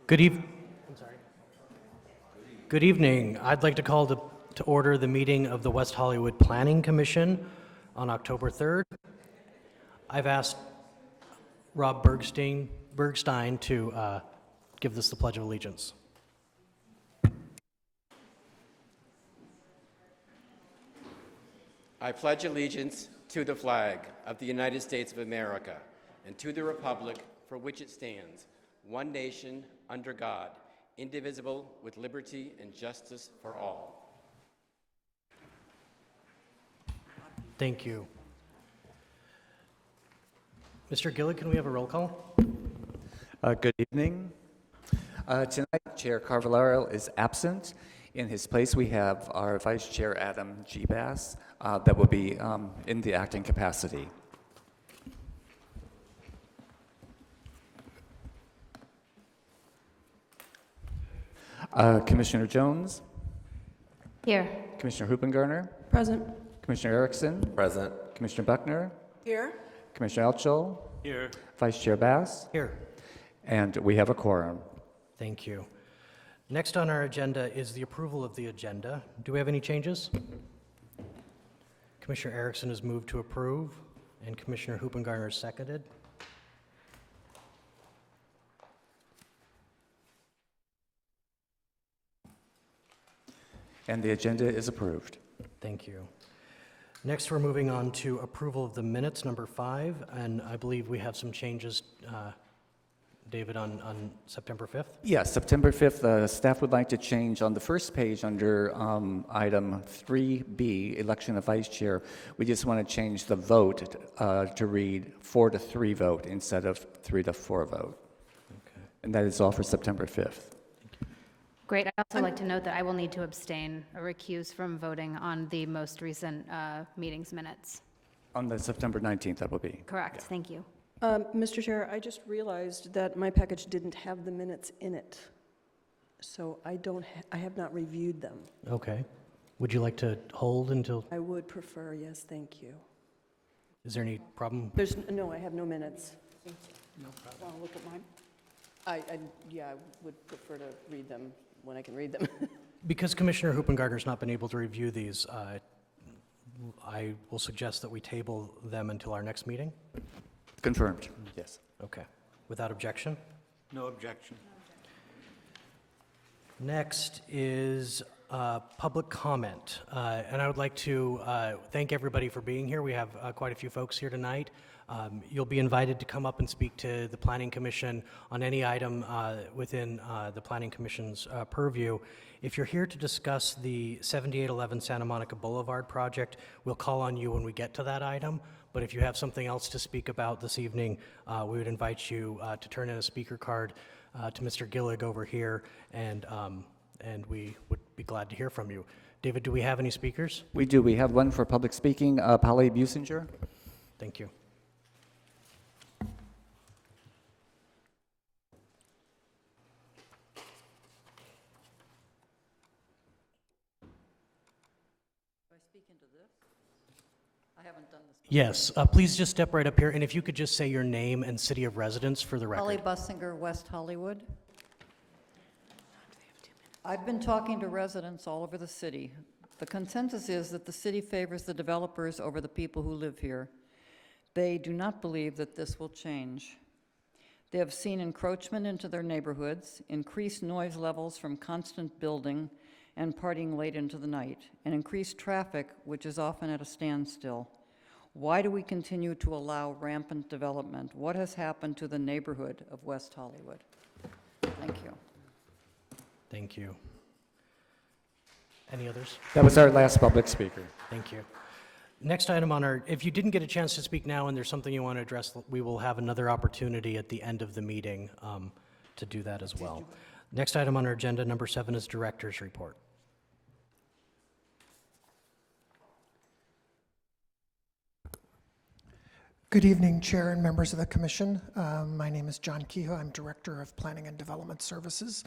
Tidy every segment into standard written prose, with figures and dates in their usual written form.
Good evening. I'd like to call to order the meeting of the West Hollywood Planning Commission on October 3rd. I've asked Rob Bergstein to give us the Pledge of Allegiance. I pledge allegiance to the flag of the United States of America and to the republic for which it stands, one nation, under God, indivisible, with liberty and justice for all. Thank you. Mr. Gillig, can we have a roll call? Good evening. Tonight, Chair Carvalho is absent. In his place, we have our Vice Chair, Adam G. Bass, that will be in the acting capacity. Commissioner Jones? Here. Commissioner Huppengarner? Present. Commissioner Erickson? Present. Commissioner Buckner? Here. Commissioner Elchel? Here. Vice Chair Bass? Here. And we have a quorum. Thank you. Next on our agenda is the approval of the agenda. Do we have any changes? Commissioner Erickson has moved to approve, and Commissioner Huppengarner has seconded. And the agenda is approved. Thank you. Next, we're moving on to approval of the minutes, number 5, and I believe we have some changes, David, on September 5th? Yes, September 5th, staff would like to change on the first page under item 3B, election of vice chair. We just want to change the vote to read 4-3 vote instead of 3-4 vote. Okay. And that is all for September 5th. Great. I'd also like to note that I will need to abstain or recuse from voting on the most recent meeting's minutes. On the September 19th, that will be. Correct. Yeah. Thank you. Mr. Chair, I just realized that my package didn't have the minutes in it, so I have not reviewed them. Okay. Would you like to hold until, I would prefer, yes, thank you. is there any problem? No, I have no minutes. No problem. Want to look at mine? I would prefer to read them when I can read them. Because Commissioner Huppengartner's not been able to review these, I will suggest that we table them until our next meeting. Confirmed, yes. Okay. Without objection? No objection. Next is public comment. And I would like to thank everybody for being here. We have quite a few folks here tonight. You'll be invited to come up and speak to the Planning Commission on any item within the Planning Commission's purview. If you're here to discuss the 7811 Santa Monica Boulevard project, we'll call on you when we get to that item. But if you have something else to speak about this evening, we would invite you to turn in a speaker card to Mr. Gillig over here, and we would be glad to hear from you. David, do we have any speakers? We do. We have one for public speaking, Polly Businger. Thank you. Yes, please just step right up here, and if you could just say your name and city of residence for the record. Holly Bussinger, West Hollywood. I've been talking to residents all over the city. The consensus is that the city favors the developers over the people who live here. They do not believe that this will change. They have seen encroachment into their neighborhoods, increased noise levels from constant building and partying late into the night, and increased traffic, which is often at a standstill. Why do we continue to allow rampant development? What has happened to the neighborhood of West Hollywood? Thank you. Thank you. Any others? That was our last public speaker. Thank you. Next item on our, if you didn't get a chance to speak now and there's something you want to address, we will have another opportunity at the end of the meeting to do that as well. Next item on our agenda, number 7, is Director's Report. Good evening, Chair and members of the Commission. My name is John Kehoe. I'm Director of Planning and Development Services.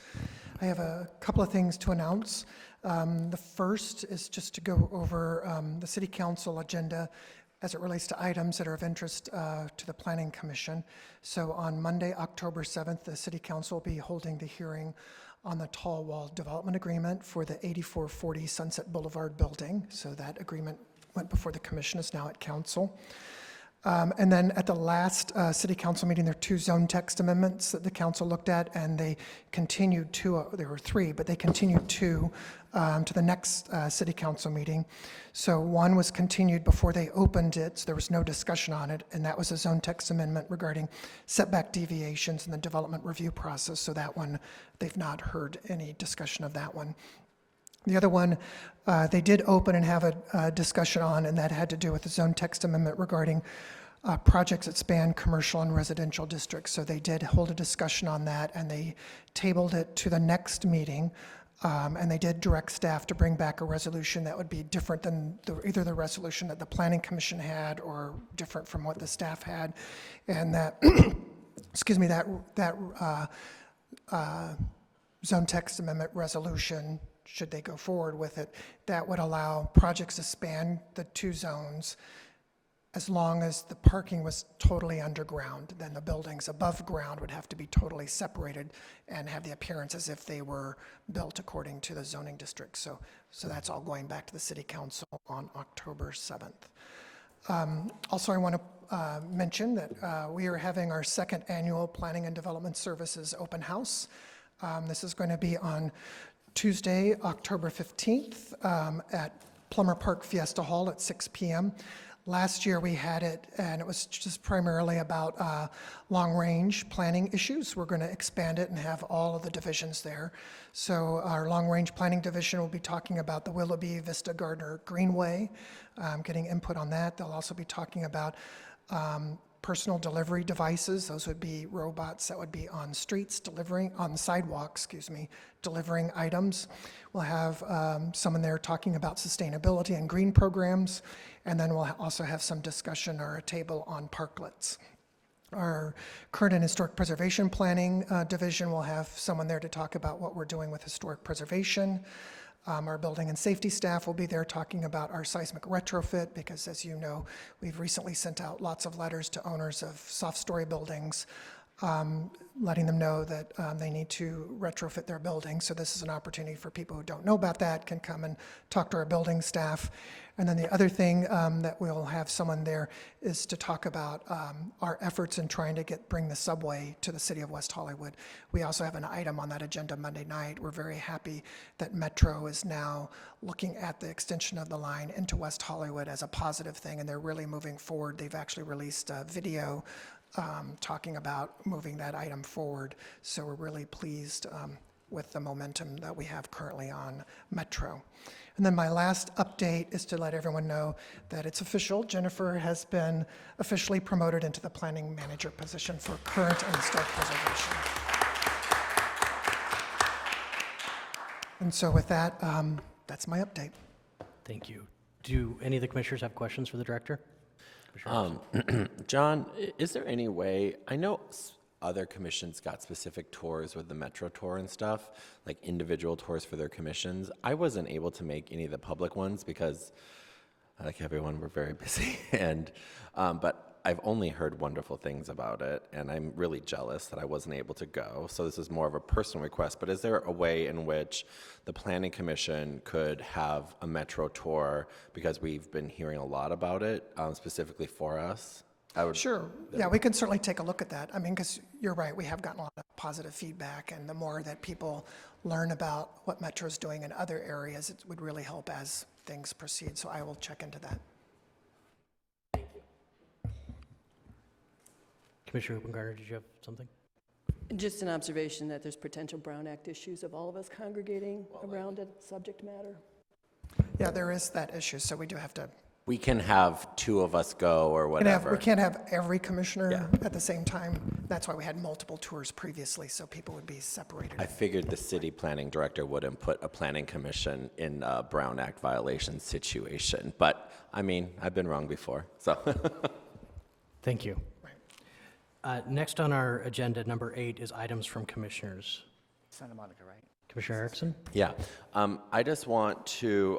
I have a couple of things to announce. The first is just to go over the City Council agenda. as it relates to items that are of interest to the Planning Commission. So on Monday, October 7th, the City Council will be holding the hearing on the Tall Wall Development Agreement for the 8440 Sunset Boulevard building. So that agreement went before the Commission, is now at Council. And then at the last City Council meeting, there are 2 zone text amendments that the Council looked at, and they continued there were 3, but they continued 2 to the next City Council meeting. So one was continued before they opened it, so there was no discussion on it, and that was a zone text amendment regarding setback deviations in the development review process. So that one, they've not heard any discussion of that one. The other one, they did open and have a discussion on, and that had to do with the zone text amendment regarding projects that span commercial and residential districts. So they did hold a discussion on that, and they tabled it to the next meeting. And they did direct staff to bring back a resolution that would be different than either the resolution that the Planning Commission had or different from what the staff had. And that, excuse me, that zone text amendment resolution, should they go forward with it, that would allow projects to span the 2 zones as long as the parking was totally underground. Then the buildings above ground would have to be totally separated and have the appearance as if they were built according to the zoning district. So that's all going back to the City Council on October 7th. Also, I want to mention that we are having our 2nd annual Planning and Development Services open house. This is going to be on Tuesday, October 15th at Plummer Park Fiesta Hall at 6 p.m. Last year we had it, and it was just primarily about long-range planning issues. We're going to expand it and have all of the divisions there. So our long-range planning division will be talking about the Willoughby Vista Gardner Greenway, getting input on that. They'll also be talking about personal delivery devices. Those would be robots that would be on streets delivering, on sidewalks, delivering items. We'll have someone there talking about sustainability and green programs, and then we'll also have some discussion or a table on parklets. Our current and historic preservation planning division will have someone there to talk about what we're doing with historic preservation. Our building and safety staff will be there talking about our seismic retrofit, because as you know, we've recently sent out lots of letters to owners of soft-story buildings, letting them know that they need to retrofit their buildings. So this is an opportunity for people who don't know about that, can come and talk to our building staff. And then the other thing that we'll have someone there is to talk about our efforts in trying to bring the subway to the city of West Hollywood. We also have an item on that agenda Monday night. We're very happy that Metro is now looking at the extension of the line into West Hollywood as a positive thing, and they're really moving forward. They've actually released a video talking about moving that item forward. So we're really pleased with the momentum that we have currently on Metro. And then my last update is to let everyone know that it's official. Jennifer has been officially promoted into the planning manager position for current and historic preservation. And so with that, that's my update. Thank you. Do any of the commissioners have questions for the director? John, is there any way, I know other commissions got specific tours with the Metro tour and stuff, like individual tours for their commissions. I wasn't able to make any of the public ones because, like everyone, we're very busy. And but I've only heard wonderful things about it, and I'm really jealous that I wasn't able to go. So this is more of a personal request, but is there a way in which the Planning Commission could have a Metro tour, because we've been hearing a lot about it, specifically for us? Sure. Yeah, we can certainly take a look at that. I mean, because you're right, we have gotten a lot of positive feedback, and the more that people learn about what Metro's doing in other areas, it would really help as things proceed. So I will check into that. Commissioner Hoopengarter, did you have something? Just an observation that there's potential Brown Act issues of all of us congregating around it, subject matter. Yeah, there is that issue, so we do have to. We can have 2 of us go or whatever. We can't have every commissioner at the same time. That's why we had multiple tours previously, so people would be separated. I figured the city planning director wouldn't put a planning commission in a Brown Act violation situation, but I mean, I've been wrong before, so. Thank you. Next on our agenda, number 8, is items from commissioners. Santa Monica, right? Commissioner Erickson? Yeah, I just want to,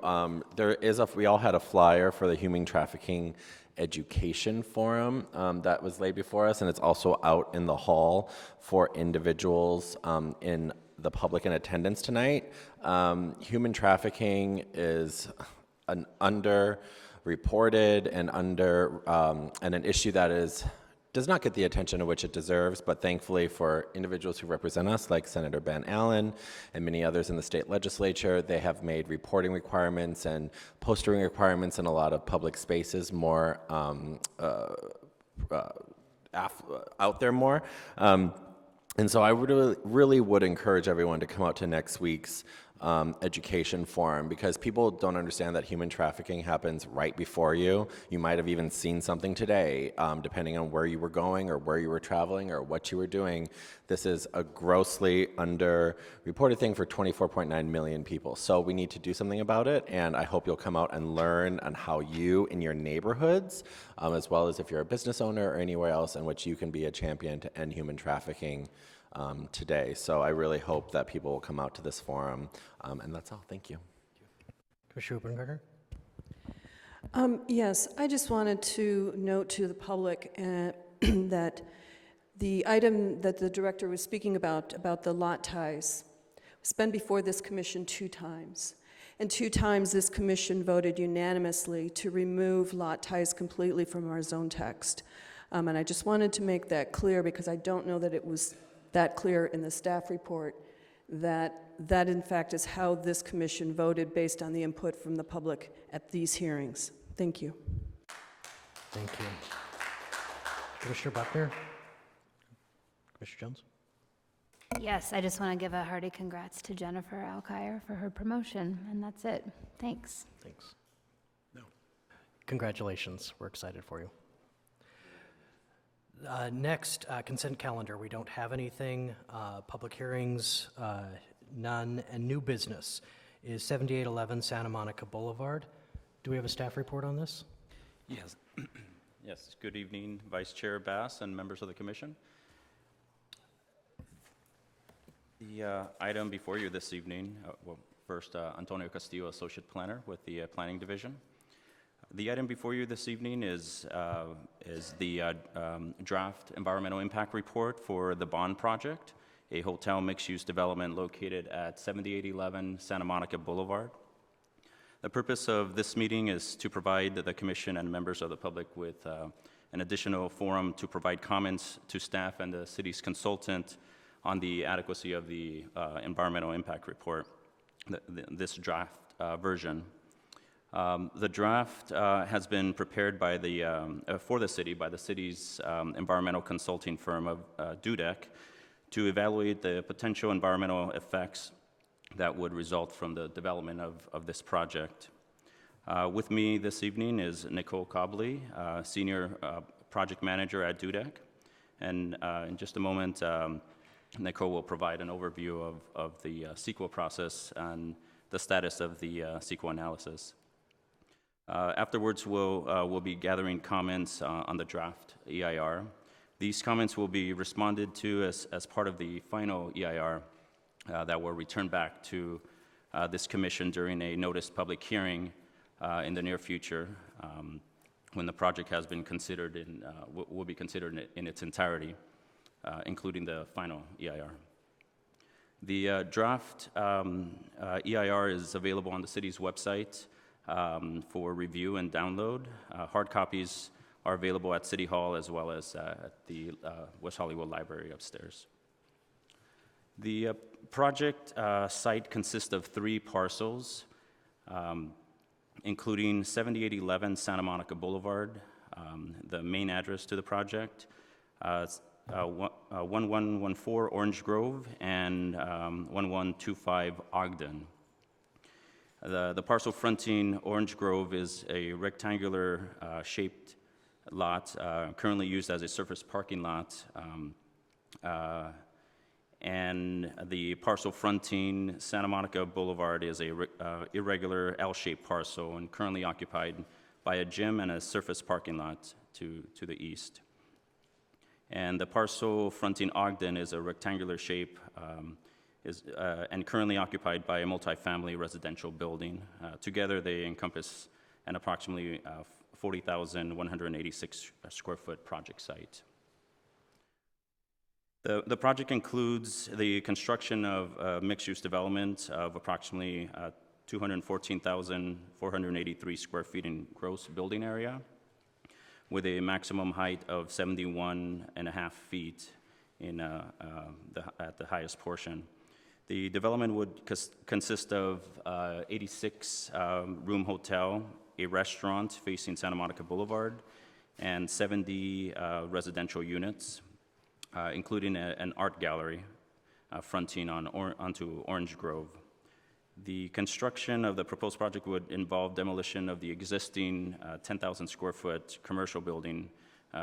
we all had a flyer for the Human Trafficking Education Forum that was laid before us, and it's also out in the hall for individuals in the public in attendance tonight. Human trafficking is an underreported and and an issue that does not get the attention to which it deserves, but thankfully for individuals who represent us, like Senator Ben Allen and many others in the state legislature, they have made reporting requirements and postering requirements in a lot of public spaces more out there more. And so I really would encourage everyone to come out to next week's education forum, because people don't understand that human trafficking happens right before you. You might have even seen something today, depending on where you were going or where you were traveling or what you were doing. This is a grossly underreported thing for 24.9 million people. So we need to do something about it, and I hope you'll come out and learn on how you in your neighborhoods, as well as if you're a business owner or anywhere else in which you can be a champion to end human trafficking today. So I really hope that people will come out to this forum, and that's all. Thank you. Commissioner Hoopengarter? Yes, I just wanted to note to the public that the item that the director was speaking about the lot ties, has been before this commission 2 times. And 2 times this commission voted unanimously to remove lot ties completely from our zone text. And I just wanted to make that clear, because I don't know that it was that clear in the staff report, that in fact is how this commission voted based on the input from the public at these hearings. Thank you. Thank you. Commissioner Buckner? Commissioner Jones? Yes, I just want to give a hearty congrats to Jennifer Alkire for her promotion, and that's it. Thanks. Thanks. No. Congratulations. We're excited for you. Next, consent calendar. We don't have anything. Public hearings, none. And new business is 7811 Santa Monica Boulevard. Do we have a staff report on this? Yes. Yes. Good evening, Vice Chair Bass and members of the commission. The item before you this evening, first, Antonio Castillo, Associate Planner with the Planning Division. The item before you this evening is the draft environmental impact report for the Bond Project, a hotel mixed-use development located at 7811 Santa Monica Boulevard. The purpose of this meeting is to provide the Commission and members of the public with an additional forum to provide comments to staff and the city's consultant on the adequacy of the environmental impact report, this draft version. The draft has been prepared by for the city by the city's environmental consulting firm of DUDEC to evaluate the potential environmental effects that would result from the development of this project. With me this evening is Nicole Cobley, Senior Project Manager at DUDEC. And in just a moment, Nicole will provide an overview of the CEQA process and the status of the CEQA analysis. Afterwards, we'll be gathering comments on the draft EIR. These comments will be responded to as part of the final EIR that will return back to this commission during a noticed public hearing in the near future, when the project has been considered will be considered in its entirety, including the final EIR. The draft EIR is available on the city's website for review and download. Hard copies are available at City Hall as well as at the West Hollywood Library upstairs. The project site consists of 3 parcels, including 7811 Santa Monica Boulevard, the main address to the project, 1114 Orange Grove, and 1125 Ogden. The parcel fronting Orange Grove is a rectangular shaped lot currently used as a surface parking lot, and the parcel fronting Santa Monica Boulevard is a irregular L-shaped parcel and currently occupied by a gym and a surface parking lot to the east. And the parcel fronting Ogden is a rectangular shape and currently occupied by a multifamily residential building. Together, they encompass an approximately 40,186 square foot project site. The project includes the construction of a mixed-use development of approximately 214,483 square feet in gross building area, with a maximum height of 71.5 feet at the highest portion. The development would consist of 86-room hotel, a restaurant facing Santa Monica Boulevard, and 70 residential units, including an art gallery fronting onto Orange Grove. The construction of the proposed project would involve demolition of the existing 10,000 square foot commercial building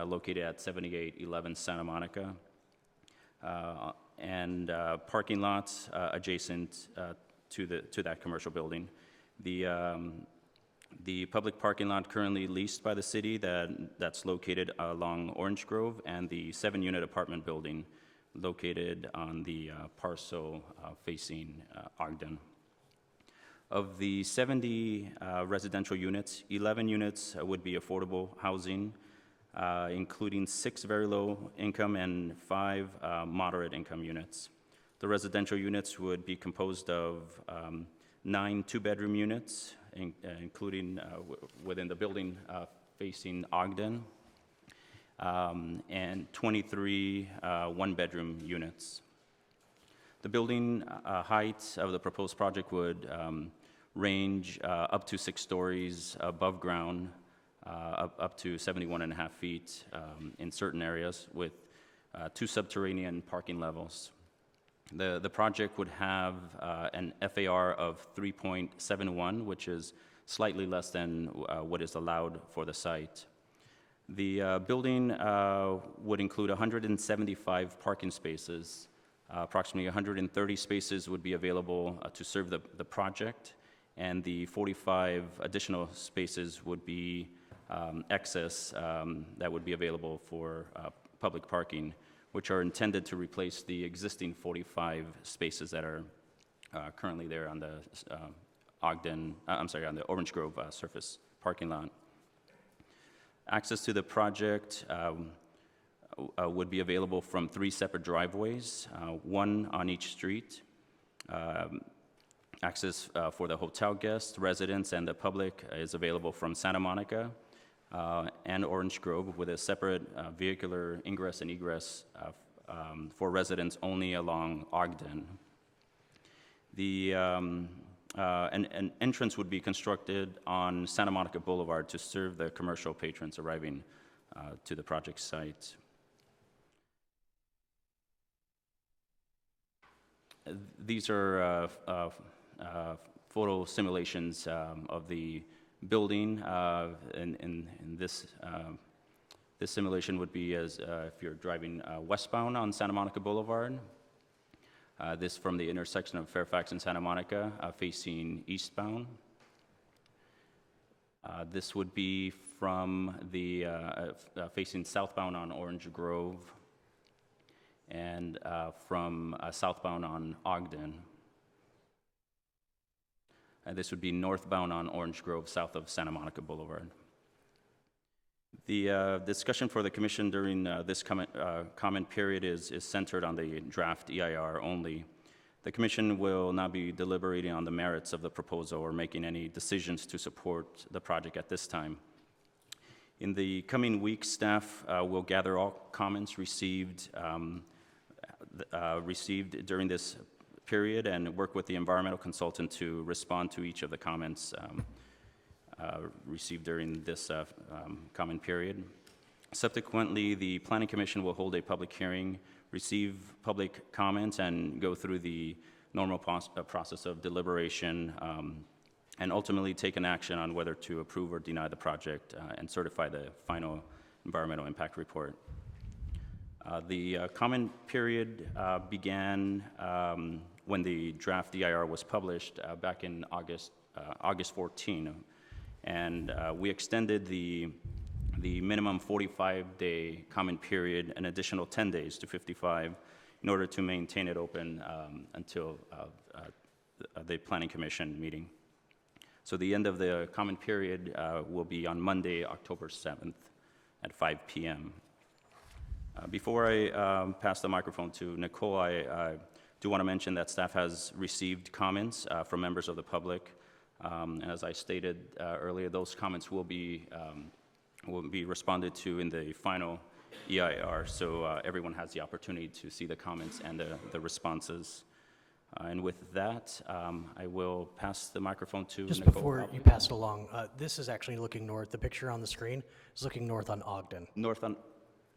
located at 7811 Santa Monica, and parking lots adjacent to that commercial building. The public parking lot currently leased by the city that's located along Orange Grove, and the 7-unit apartment building located on the parcel facing Ogden. Of the 70 residential units, 11 units would be affordable housing, including 6 very low income and 5 moderate income units. The residential units would be composed of 9 2-bedroom units, including within the building facing Ogden, and 23 1-bedroom units. The building height of the proposed project would range up to 6 stories above ground, up to 71.5 feet in certain areas, with 2 subterranean parking levels. The project would have an FAR of 3.71, which is slightly less than what is allowed for the site. The building would include 175 parking spaces. Approximately 130 spaces would be available to serve the project, and the 45 additional spaces would be excess that would be available for public parking, which are intended to replace the existing 45 spaces that are currently there on the on the Orange Grove surface parking lot. Access to the project would be available from 3 separate driveways, 1 on each street. Access for the hotel guests, residents, and the public is available from Santa Monica and Orange Grove, with a separate vehicular ingress and egress for residents only along Ogden. An entrance would be constructed on Santa Monica Boulevard to serve the commercial patrons arriving to the project site. These are photo simulations of the building. In this simulation would be as if you're driving westbound on Santa Monica Boulevard. This from the intersection of Fairfax and Santa Monica, facing eastbound. This would be from the facing southbound on Orange Grove, and from southbound on Ogden. This would be northbound on Orange Grove, south of Santa Monica Boulevard. The discussion for the commission during this comment period is centered on the draft EIR only. The commission will not be deliberating on the merits of the proposal or making any decisions to support the project at this time. In the coming weeks, staff will gather all comments received during this period and work with the environmental consultant to respond to each of the comments received during this comment period. Subsequently, the Planning Commission will hold a public hearing, receive public comments, and go through the normal process of deliberation, and ultimately take an action on whether to approve or deny the project and certify the final environmental impact report. The comment period began when the draft EIR was published back in August 14, and we extended the minimum 45-day comment period an additional 10 days to 55 in order to maintain it open until the Planning Commission meeting. So the end of the comment period will be on Monday, October 7th at 5 p.m. Before I pass the microphone to Nicole, I do want to mention that staff has received comments from members of the public. And as I stated earlier, those comments will be responded to in the final EIR, so everyone has the opportunity to see the comments and the responses. And with that, I will pass the microphone to Just Nicole. before you pass it along, this is actually looking north. The picture on the screen is looking north on Ogden, North on,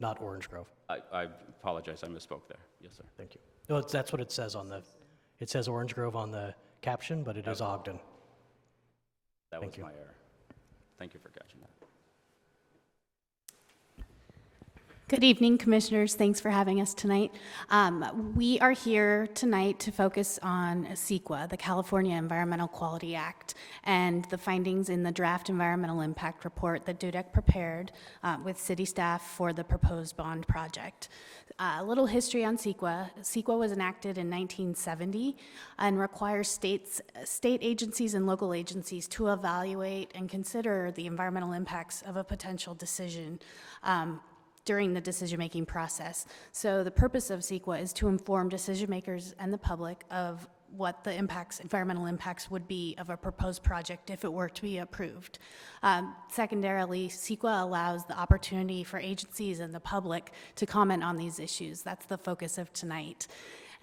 not Orange Grove. I apologize, I misspoke there. Yes, sir. Thank you. No, that's what it says on the, it says Orange Grove on the caption, but it is Ogden. That was Thank you. my error. Thank you for catching that. Good evening, Commissioners. Thanks for having us tonight. We are here tonight to focus on CEQA, the California Environmental Quality Act, and the findings in the draft environmental impact report that DUDEC prepared with city staff for the proposed bond project. A little history on CEQA. CEQA was enacted in 1970 and requires state agencies and local agencies to evaluate and consider the environmental impacts of a potential decision during the decision-making process. So the purpose of CEQA is to inform decision makers and the public of what the environmental impacts would be of a proposed project if it were to be approved. Secondarily, CEQA allows the opportunity for agencies and the public to comment on these issues. That's the focus of tonight.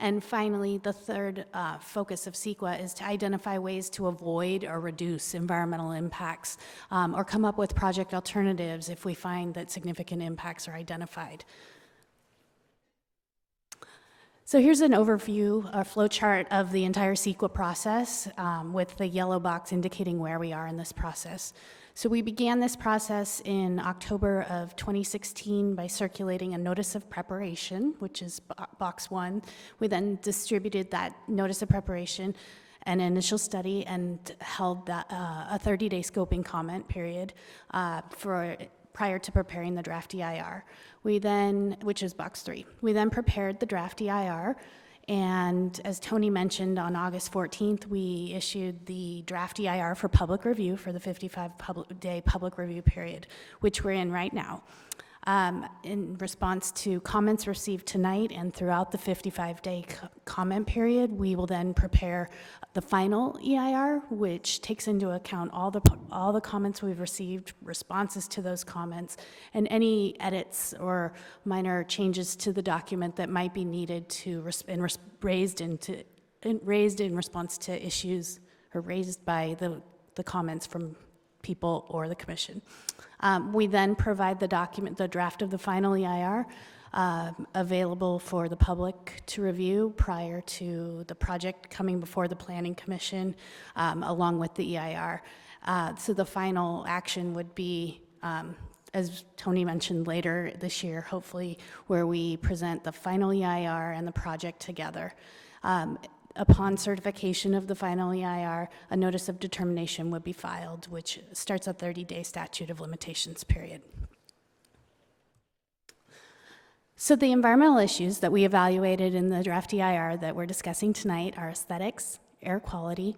And finally, the third focus of CEQA is to identify ways to avoid or reduce environmental impacts or come up with project alternatives if we find that significant impacts are identified. So here's an overview, a flow chart of the entire CEQA process with the yellow box indicating where we are in this process. So we began this process in October of 2016 by circulating a notice of preparation, which is box 1. We then distributed that notice of preparation, an initial study, and held a 30-day scoping comment period prior to preparing the draft EIR. We then, which is box 3, we then prepared the draft EIR, and as Tony mentioned, on August 14th, we issued the draft EIR for public review for the 55-day public review period, which we're in right now. In response to comments received tonight and throughout the 55-day comment period, we will then prepare the final EIR, which takes into account all the comments we've received, responses to those comments, and any edits or minor changes to the document that might be needed to raised in response to issues or raised by the comments from people or the commission. We then provide the document, the draft of the final EIR, available for the public to review prior to the project coming before the Planning Commission, along with the EIR. So the final action would be, as Tony mentioned, later this year, hopefully, where we present the final EIR and the project together. Upon certification of the final EIR, a notice of determination would be filed, which starts a 30-day statute of limitations period. So the environmental issues that we evaluated in the draft EIR that we're discussing tonight are aesthetics, air quality,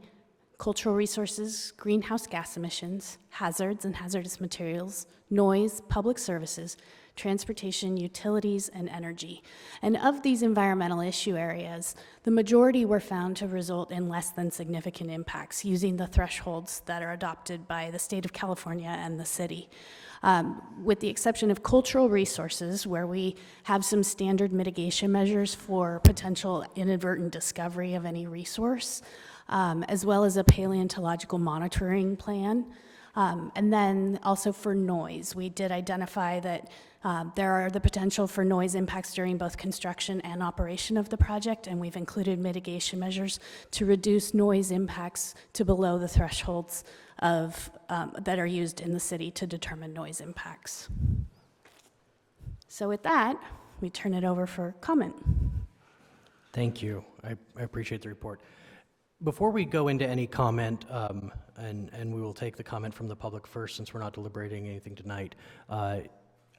cultural resources, greenhouse gas emissions, hazards and hazardous materials, noise, public services, transportation, utilities, and energy. And of these environmental issue areas, the majority were found to result in less than significant impacts using the thresholds that are adopted by the state of California and the city. With the exception of cultural resources, where we have some standard mitigation measures for potential inadvertent discovery of any resource, as well as a paleontological monitoring plan. And then also for noise, we did identify that there are the potential for noise impacts during both construction and operation of the project, and we've included mitigation measures to reduce noise impacts to below the thresholds that are used in the city to determine noise impacts. So with that, we turn it over for comment. Thank you. I appreciate the report. Before we go into any comment, and we will take the comment from the public first since we're not deliberating anything tonight,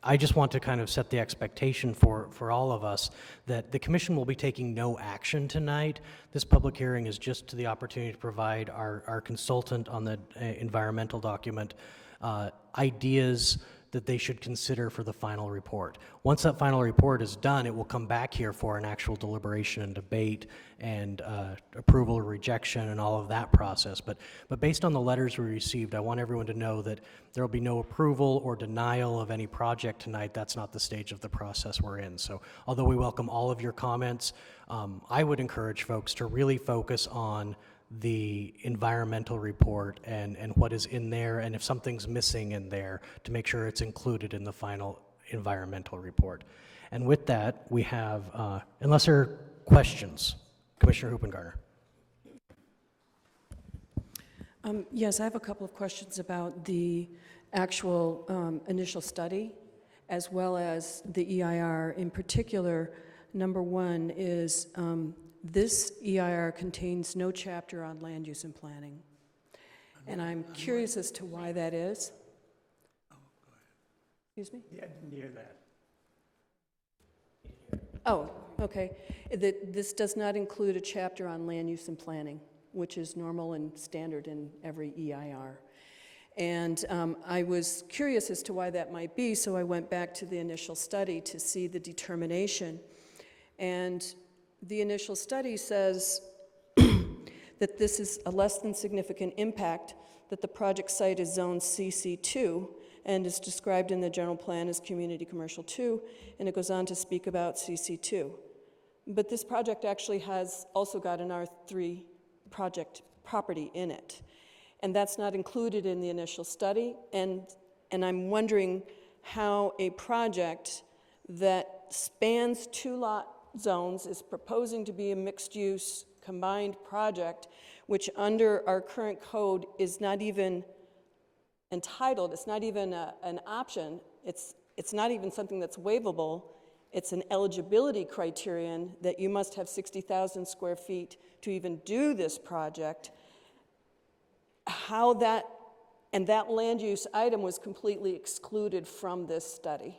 I just want to kind of set the expectation for all of us that the commission will be taking no action tonight. This public hearing is just the opportunity to provide our consultant on the environmental document ideas that they should consider for the final report. Once that final report is done, it will come back here for an actual deliberation and debate and approval or rejection and all of that process. But based on the letters we received, I want everyone to know that there will be no approval or denial of any project tonight. That's not the stage of the process we're in. So although we welcome all of your comments, I would encourage folks to really focus on the environmental report and what is in there, and if something's missing in there, to make sure it's included in the final environmental report. And with that, we have, unless there are questions, Commissioner Hoopengarner. Yes, I have a couple of questions about the actual initial study, as well as the EIR. In particular, number one is this EIR contains no chapter on land use and planning. And I'm curious as to why that is. Oh, go ahead. Excuse me? Yeah, I didn't hear that. Oh, okay. This does not include a chapter on land use and planning, which is normal and standard in every EIR. And I was curious as to why that might be, so I went back to the initial study to see the determination. And the initial study says that this is a less than significant impact, that the project site is zone CC2 and is described in the general plan as community commercial 2, and it goes on to speak about CC2. But this project actually has also got an R3 project property in it, and that's not included in the initial study, and I'm wondering how a project that spans 2 lot zones is proposing to be a mixed-use combined project, which under our current code is not even entitled, it's not even an option, it's not even something that's waivable, it's an eligibility criterion that you must have 60,000 square feet to even do this project. How that, and that land use item was completely excluded from this study.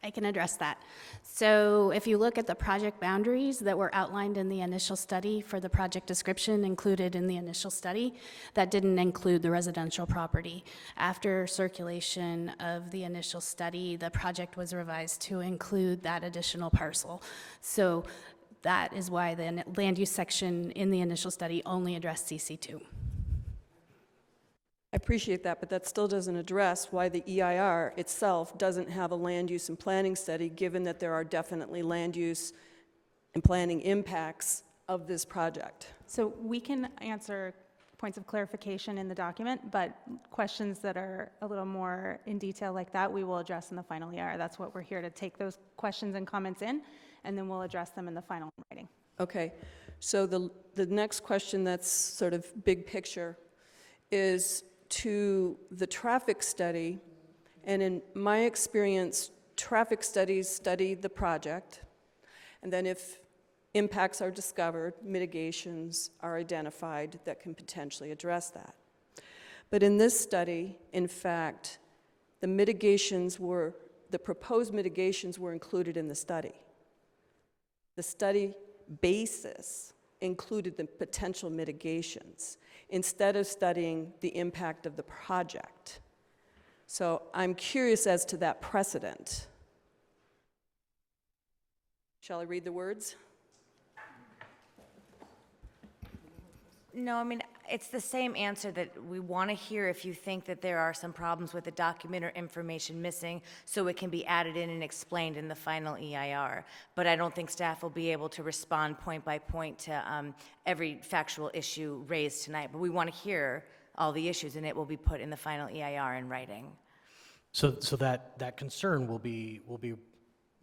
I can address that. So if you look at the project boundaries that were outlined in the initial study for the project description included in the initial study, that didn't include the residential property. After circulation of the initial study, the project was revised to include that additional parcel. So that is why the land use section in the initial study only addressed CC2. I appreciate that, but that still doesn't address why the EIR itself doesn't have a land use and planning study, given that there are definitely land use and planning impacts of this project. So we can answer points of clarification in the document, but questions that are a little more in detail like that, we will address in the final EIR. That's what we're here to take those questions and comments in, and then we'll address them in the final writing. Okay, so the next question that's sort of big picture is to the traffic study, and in my experience, traffic studies study the project, and then if impacts are discovered, mitigations are identified that can potentially address that. But in this study, in fact, the proposed mitigations were included in the study. The study basis included the potential mitigations instead of studying the impact of the project. So I'm curious as to that precedent. Shall I read the words? No, I mean, it's the same answer that we want to hear if you think that there are some problems with the document or information missing, so it can be added in and explained in the final EIR. But I don't think staff will be able to respond point by point to every factual issue raised tonight. But we want to hear all the issues, and it will be put in the final EIR in writing. So that concern will be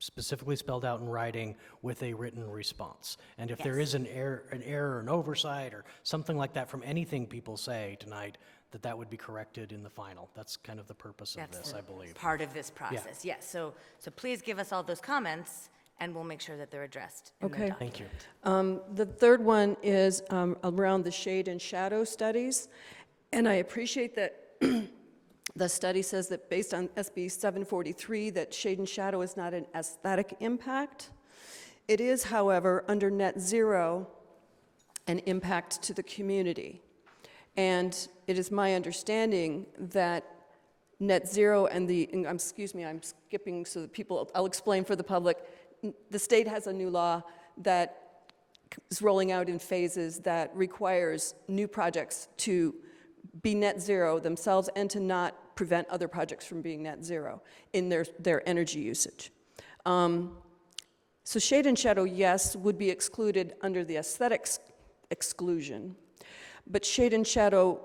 specifically spelled out in writing with a written response. And if there is an error, an oversight, or something like that from anything people say tonight, that would be corrected in the final. That's kind of the purpose of this, I believe. Part of this process, yes. So please give us all those comments, and we'll make sure that they're addressed in the Okay. document. Thank you. The third one is around the shade and shadow studies. And I appreciate that the study says that based on SB 743, that shade and shadow is not an aesthetic impact. It is, however, under net zero, an impact to the community. And it is my understanding that net zero and excuse me, I'm skipping so that people, I'll explain for the public. The state has a new law that is rolling out in phases that requires new projects to be net zero themselves and to not prevent other projects from being net zero in their energy usage. So shade and shadow, yes, would be excluded under the aesthetics exclusion, but shade and shadow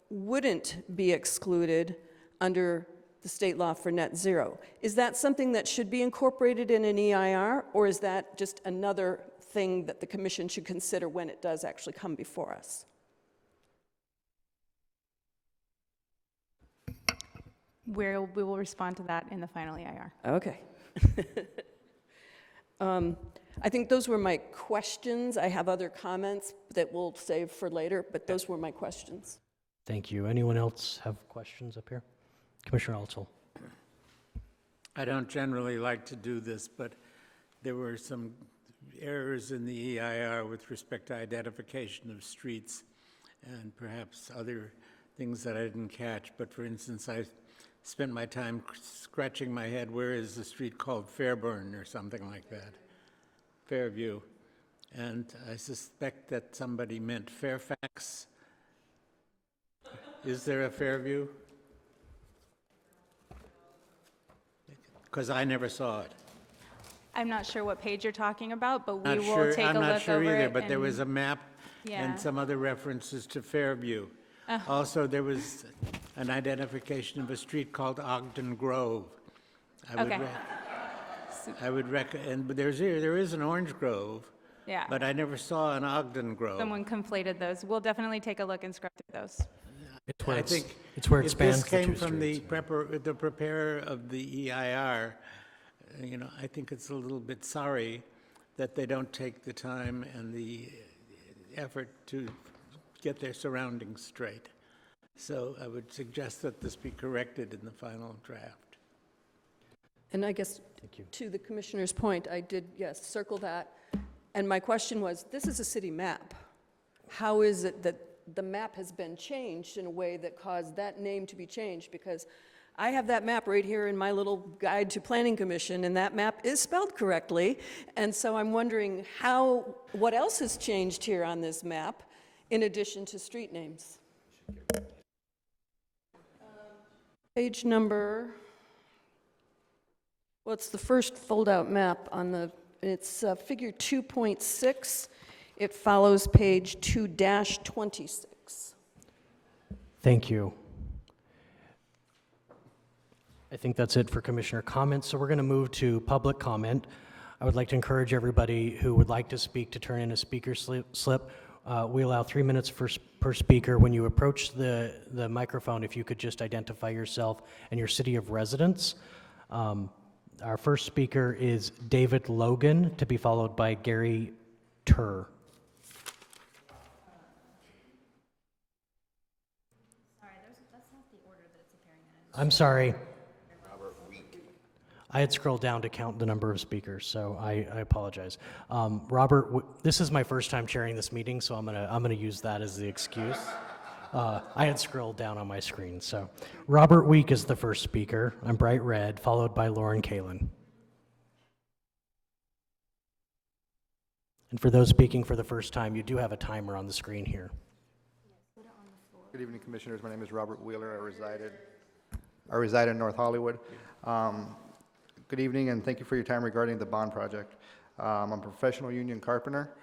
wouldn't be excluded under the state law for net zero. Is that something that should be incorporated in an EIR, or is that just another thing that the commission should consider when it does actually come before us? We will respond to that in the final EIR. Okay. I think those were my questions. I have other comments that we'll save for later, but those were my questions. Thank you. Anyone else have questions up here? Commissioner Altshull. I don't generally like to do this, but there were some errors in the EIR with respect to identification of streets and perhaps other things that I didn't catch. But for instance, I spent my time scratching my head, where is a street called Fairburn or something like that? Fairview. And I suspect that somebody meant Fairfax. Is there a Fairview? Because I never saw it. I'm not sure what page you're talking about, but we Not will sure, take a I'm look not sure over either, it but there and- was a map Yeah. and some other references to Fairview. Also, there was an identification of a street called Ogden Grove. Okay. I would recommend, but there is an Orange Grove, Yeah. but I never saw an Ogden Grove. Someone conflated those. We'll definitely take a look and scrub through those. It's where I it's, think it's where it spans If the this two came from the streets. the preparer of the EIR, I think it's a little bit sorry that they don't take the time and the effort to get their surroundings straight. So I would suggest that this be corrected in the final draft. And I guess, to the commissioner's point, I did, yes, circle that. And my question was, this is a city map. How is it that the map has been changed in a way that caused that name to be changed? Because I have that map right here in my little guide to Planning Commission, and that map is spelled correctly. And so I'm wondering what else has changed here on this map in addition to street names? Page number, well, it's the first fold-out map on it's figure 2.6. It follows page 2-26. Thank you. I think that's it for commissioner comments, so we're going to move to public comment. I would like to encourage everybody who would like to speak to turn in a speaker slip. We allow 3 minutes per speaker. When you approach the microphone, if you could just identify yourself and your city of residence. Our first speaker is David Logan, to be followed by Gary Turr. Sorry, that's not the order that it's appearing in. I'm sorry. I had scrolled down to count the number of speakers, so I apologize. Robert, this is my first time chairing this meeting, so I'm gonna use that as the excuse. I had scrolled down on my screen, so. Robert Week is the first speaker. I'm bright red, followed by Lauren Kalin. And for those speaking for the first time, you do have a timer on the screen here. Good evening, Commissioners. My name is Robert Wheeler. I reside in North Hollywood. Good evening, and thank you for your time regarding the bond project. I'm a professional union carpenter.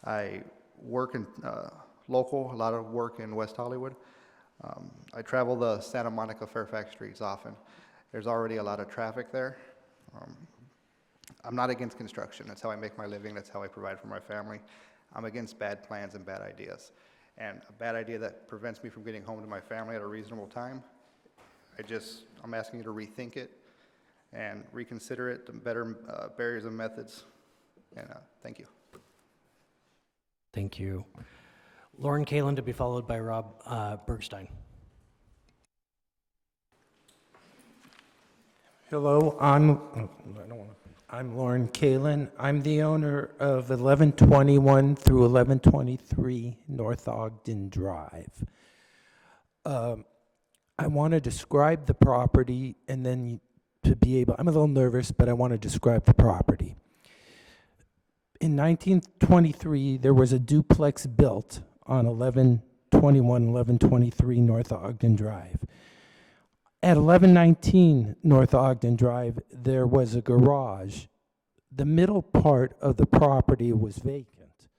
I work in a lot of work in West Hollywood. I travel the Santa Monica Fairfax streets often. There's already a lot of traffic there. I'm not against construction. That's how I make my living. That's how I provide for my family. I'm against bad plans and bad ideas. and a bad idea that prevents me from getting home to my family at a reasonable time. I'm asking you to rethink it and reconsider it, the better barriers and methods, and thank you. Thank you. Lauren Kalin to be followed by Rob Bergstein. Hello, I'm Lauren Kalin. I'm the owner of 1121 through 1123 North Ogden Drive. I want to describe the property and then I'm a little nervous, but I want to describe the property. In 1923, there was a duplex built on 1121, 1123 North Ogden Drive. At 1119 North Ogden Drive, there was a garage. The middle part of the property was vacant.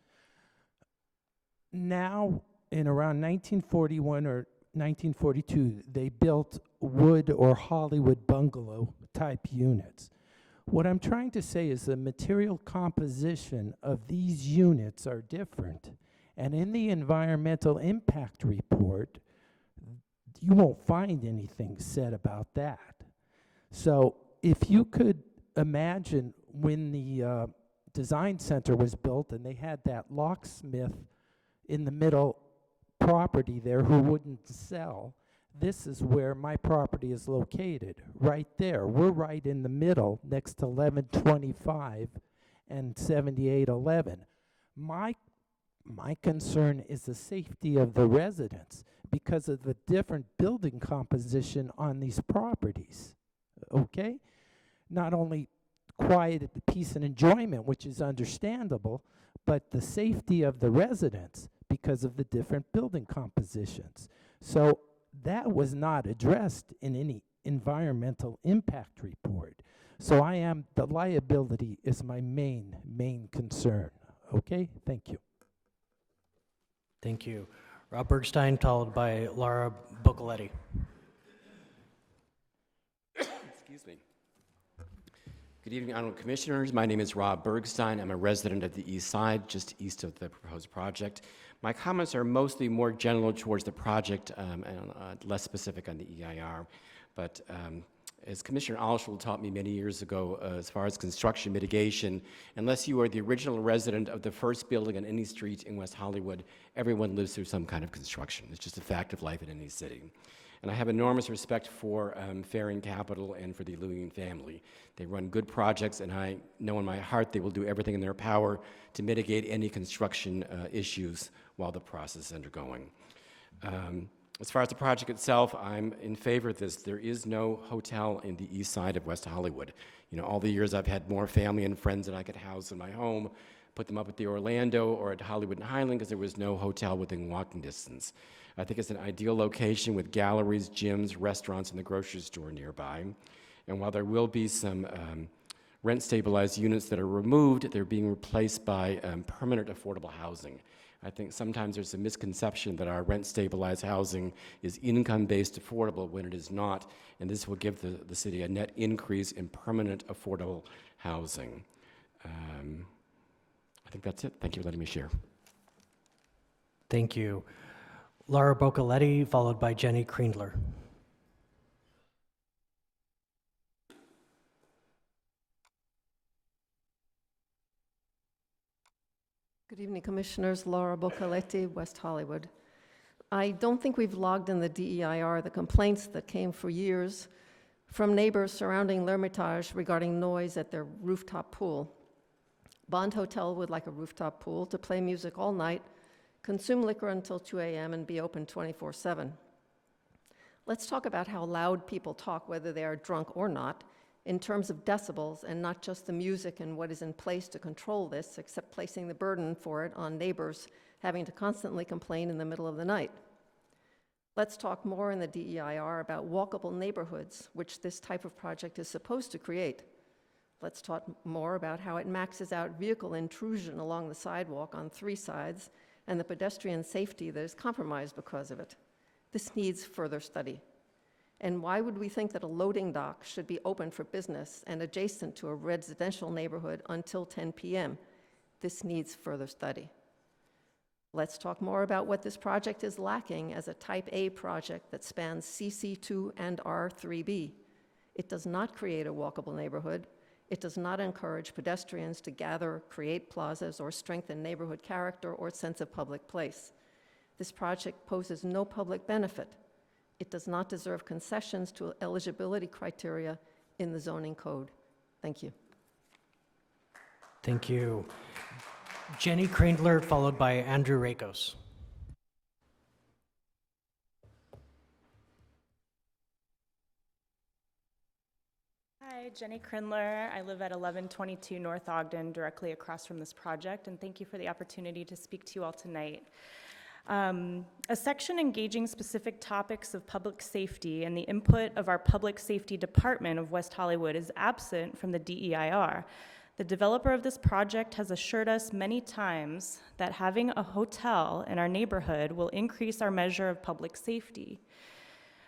Now, in around 1941 or 1942, they built wood or Hollywood bungalow type units. What I'm trying to say is the material composition of these units are different. And in the environmental impact report, you won't find anything said about that. So if you could imagine when the design center was built and they had that locksmith in the middle property there who wouldn't sell, this is where my property is located, right there. We're right in the middle next to 1125 and 7811. My concern is the safety of the residents because of the different building composition on these properties, okay? Not only quiet, peace, and enjoyment, which is understandable, but the safety of the residents because of the different building compositions. So that was not addressed in any environmental impact report. So the liability is my main concern, okay? Thank you. Thank you. Rob Bergstein, followed by Laura Boccoletti. Excuse me. Good evening, honorable commissioners. My name is Rob Bergstein. I'm a resident of the East Side, just east of the proposed project. My comments are mostly more general towards the project and less specific on the EIR. But as Commissioner Alschel taught me many years ago, as far as construction mitigation, unless you are the original resident of the first building on any street in West Hollywood, everyone lives through some kind of construction. It's just a fact of life in any city. And I have enormous respect for Faring Capital and for the Illumian family. They run good projects, and I know in my heart they will do everything in their power to mitigate any construction issues while the process is undergoing. As far as the project itself, I'm in favor of this. There is no hotel in the east side of West Hollywood. You know, all the years I've had more family and friends that I could house in my home, put them up at the Orlando or at Hollywood and Highland because there was no hotel within walking distance. I think it's an ideal location with galleries, gyms, restaurants, and the grocery store nearby. And while there will be some rent-stabilized units that are removed, they're being replaced by permanent affordable housing. I think sometimes there's a misconception that our rent-stabilized housing is income-based affordable when it is not, and this will give the city a net increase in permanent affordable housing. I think that's it. Thank you for letting me share. Thank you. Laura Boccoletti, followed by Jenny Kriendler. Good evening, Commissioners. Laura Boccoletti, West Hollywood. I don't think we've logged in the DEIR the complaints that came for years from neighbors surrounding L'Hermitage regarding noise at their rooftop pool. Bond Hotel would like a rooftop pool to play music all night, consume liquor until 2 a.m., and be open 24/7. Let's talk about how loud people talk, whether they are drunk or not, in terms of decibels, and not just the music and what is in place to control this, except placing the burden for it on neighbors having to constantly complain in the middle of the night. Let's talk more in the DEIR about walkable neighborhoods, which this type of project is supposed to create. Let's talk more about how it maxes out vehicle intrusion along the sidewalk on 3 sides and the pedestrian safety that is compromised because of it. This needs further study. And why would we think that a loading dock should be open for business and adjacent to a residential neighborhood until 10 p.m.? This needs further study. Let's talk more about what this project is lacking as a Type A project that spans CC2 and R3B. It does not create a walkable neighborhood. It does not encourage pedestrians to gather, create plazas, or strengthen neighborhood character or sense of public place. This project poses no public benefit. It does not deserve concessions to eligibility criteria in the zoning code. Thank you. Thank you. Jenny Krandler, followed by Andrew Rakos. Hi, Jenny Krindler. I live at 1122 North Ogden, directly across from this project, and thank you for the opportunity to speak to you all tonight. A section engaging specific topics of public safety and the input of our Public Safety Department of West Hollywood is absent from the DEIR. The developer of this project has assured us many times that having a hotel in our neighborhood will increase our measure of public safety.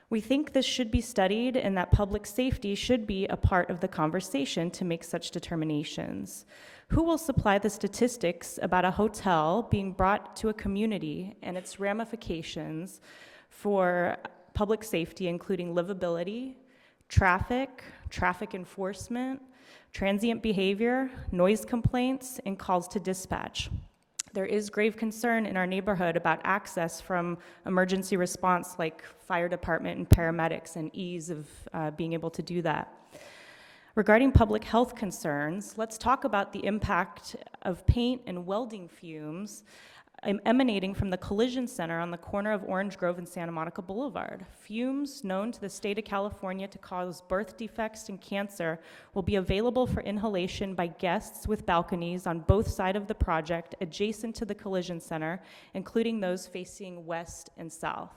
We think this should be studied and that public safety should be a part of the conversation to make such determinations. Who will supply the statistics about a hotel being brought to a community and its ramifications for public safety, including livability, traffic enforcement, transient behavior, noise complaints, and calls to dispatch? There is grave concern in our neighborhood about access from emergency response like fire department and paramedics and ease of being able to do that. Regarding public health concerns, let's talk about the impact of paint and welding fumes emanating from the collision center on the corner of Orange Grove and Santa Monica Boulevard. Fumes known to the state of California to cause birth defects and cancer will be available for inhalation by guests with balconies on both sides of the project adjacent to the collision center, including those facing west and south.